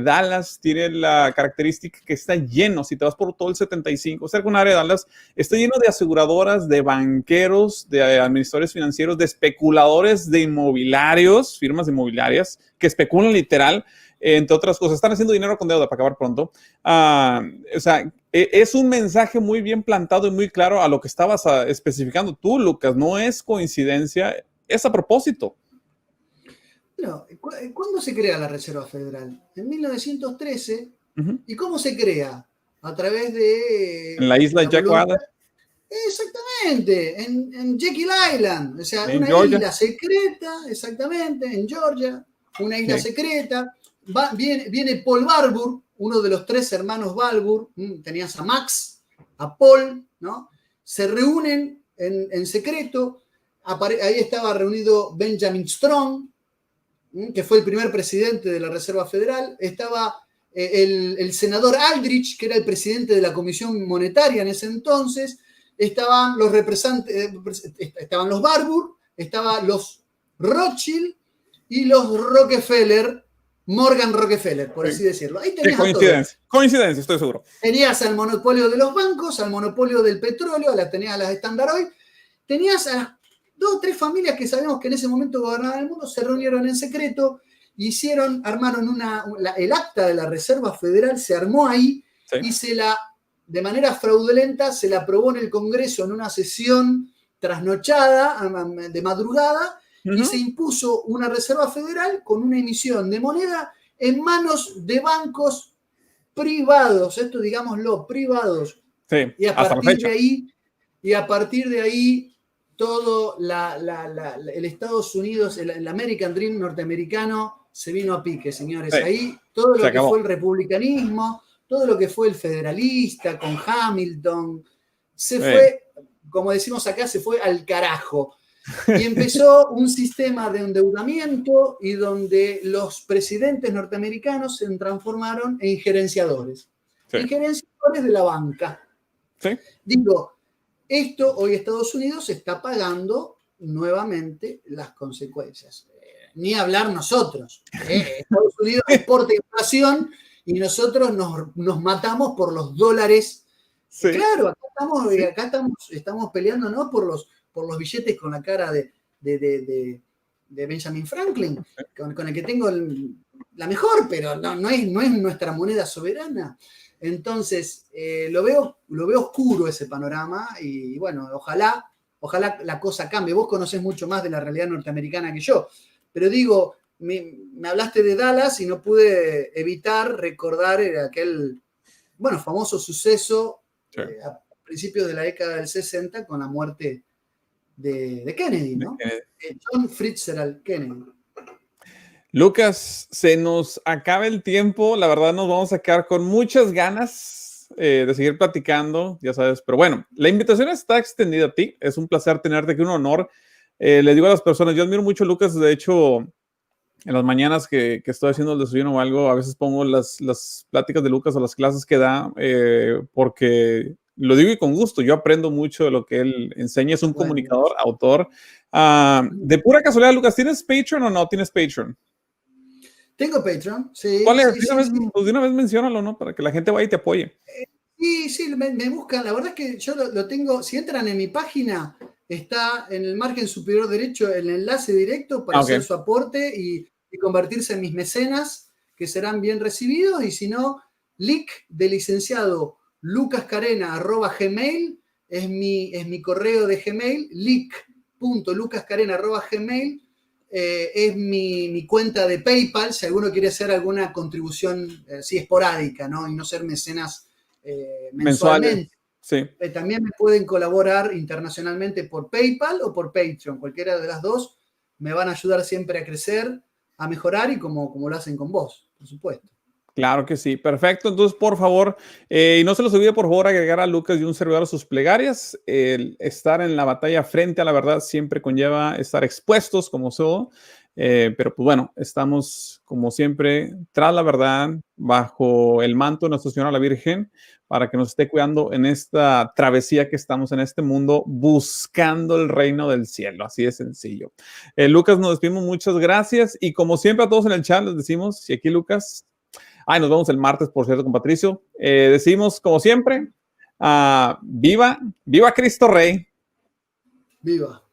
Speaker 1: Dallas tiene la característica que está lleno, si te vas por todo el 75, cerca de un área de Dallas, está lleno de aseguradoras, de banqueros, de administradores financieros, de especuladores de inmobiliarios, firmas inmobiliarias que especulan literal, entre otras cosas. Están haciendo dinero con deuda, para acabar pronto. O sea, es un mensaje muy bien plantado y muy claro a lo que estabas especificando tú, Lucas. No es coincidencia, es a propósito.
Speaker 2: No, ¿cuándo se crea la Reserva Federal? En 1913. ¿Y cómo se crea? A través de...
Speaker 1: En la isla Jack Adams.
Speaker 2: Exactamente, en Jekyll Island, o sea,
Speaker 1: en
Speaker 2: una
Speaker 1: Georgia.
Speaker 2: Isla secreta, exactamente, en Georgia, una isla secreta. Viene Paul Barbour, uno de los 3 hermanos Barbour, tenías a Max, a Paul, ¿no? Se reúnen en secreto, ahí estaba reunido Benjamin Strong, que fue el primer presidente de la Reserva Federal, estaba el senador Aldrich, que era el presidente de la Comisión Monetaria en ese entonces, estaban los representantes, estaban los Barbour, estaban los Rothschild y los Rockefeller, Morgan Rockefeller, por así decirlo. Ahí tenías
Speaker 1: coincidencia, estoy seguro.
Speaker 2: Tenías al monopolio de los bancos, al monopolio del petróleo, tenías a las Standard Oil, tenías a las 2 o 3 familias que sabemos que en ese momento gobernaban el mundo, se reunieron en secreto, armaron el acta de la Reserva Federal, se armó ahí y de manera fraudulenta se la aprobó en el Congreso en una sesión trasnochada, de madrugada, y se impuso una Reserva Federal con una emisión de moneda en manos de bancos privados, esto digámoslo, privados.
Speaker 1: Sí,
Speaker 2: Y a
Speaker 1: hasta la
Speaker 2: partir
Speaker 1: fecha.
Speaker 2: de ahí, todo el Estados Unidos, el American Dream norteamericano se vino a pique, señores.
Speaker 1: Sí,
Speaker 2: Ahí todo
Speaker 1: se
Speaker 2: lo que
Speaker 1: acabó.
Speaker 2: fue el republicanismo, todo lo que fue el federalista con Hamilton, se fue, como decimos acá, se fue al carajo. Y empezó un sistema de endeudamiento y donde los presidentes norteamericanos se transformaron en gerenciadores.
Speaker 1: Sí.
Speaker 2: En gerenciadores de la banca.
Speaker 1: Sí.
Speaker 2: Digo, esto hoy Estados Unidos está pagando nuevamente las consecuencias. Ni hablar nosotros. Estados Unidos exporta inflación y nosotros nos matamos por los dólares.
Speaker 1: Sí.
Speaker 2: Claro, acá estamos peleando, ¿no? por los billetes con la cara de Benjamin Franklin, con el que tengo la mejor, pero no es nuestra moneda soberana. Entonces, lo veo oscuro ese panorama y bueno, ojalá la cosa cambie. Vos conocés mucho más de la realidad norteamericana que yo, pero digo, me hablaste de Dallas y no pude evitar recordar aquel, bueno, famoso suceso a principios de la década del 60 con la muerte de Kennedy, ¿no? John Fitzgerald Kennedy.
Speaker 1: Lucas, se nos acaba el tiempo. La verdad, nos vamos a quedar con muchas ganas de seguir platicando, ya sabes. Pero bueno, la invitación está extendida a ti. Es un placer tenerte aquí, un honor. Le digo a las personas, yo admiro mucho a Lucas. De hecho, en las mañanas que estoy haciendo el desayuno o algo, a veces pongo las pláticas de Lucas o las clases que da, porque lo digo y con gusto. Yo aprendo mucho de lo que él enseña. Es un comunicador, autor. De pura casualidad, Lucas, ¿tienes Patreon o no tienes Patreon?
Speaker 2: Tengo Patreon, sí.
Speaker 1: ¿Cuál es? Pues de una vez menciónalo, ¿no? Para que la gente vaya y te apoye.
Speaker 2: Sí, me buscan. La verdad es que yo lo tengo. Si entran en mi página, está en el margen superior derecho el enlace directo para hacer su aporte y convertirse en mis mecenas, que serán bien recibidos. Y si no, lic de licenciado lucascarena@gmail es mi correo de Gmail, lic.lucascarena@gmail. Es mi cuenta de PayPal, si alguno quiere hacer alguna contribución así esporádica, ¿no? Y no ser mecenas mensualmente.
Speaker 1: Sí.
Speaker 2: También me pueden colaborar internacionalmente por PayPal o por Patreon. Cualquiera de las dos me van a ayudar siempre a crecer, a mejorar y como lo hacen con vos, por supuesto.
Speaker 1: Claro que sí, perfecto. Entonces, por favor, y no se les olvide, por favor, agregar a Lucas y un servidor a sus plegarias. El estar en la batalla frente a la verdad siempre conlleva estar expuestos, como todo. Pero pues bueno, estamos como siempre tras la verdad, bajo el manto de Nuestra Señora la Virgen, para que nos esté cuidando en esta travesía que estamos en este mundo, buscando el reino del cielo. Así de sencillo. Lucas, nos despedimos, muchas gracias. Y como siempre a todos en el chat les decimos, y aquí Lucas... nos vemos el martes, por cierto, con Patricio. Decimos, como siempre, viva Cristo Rey.
Speaker 2: Viva.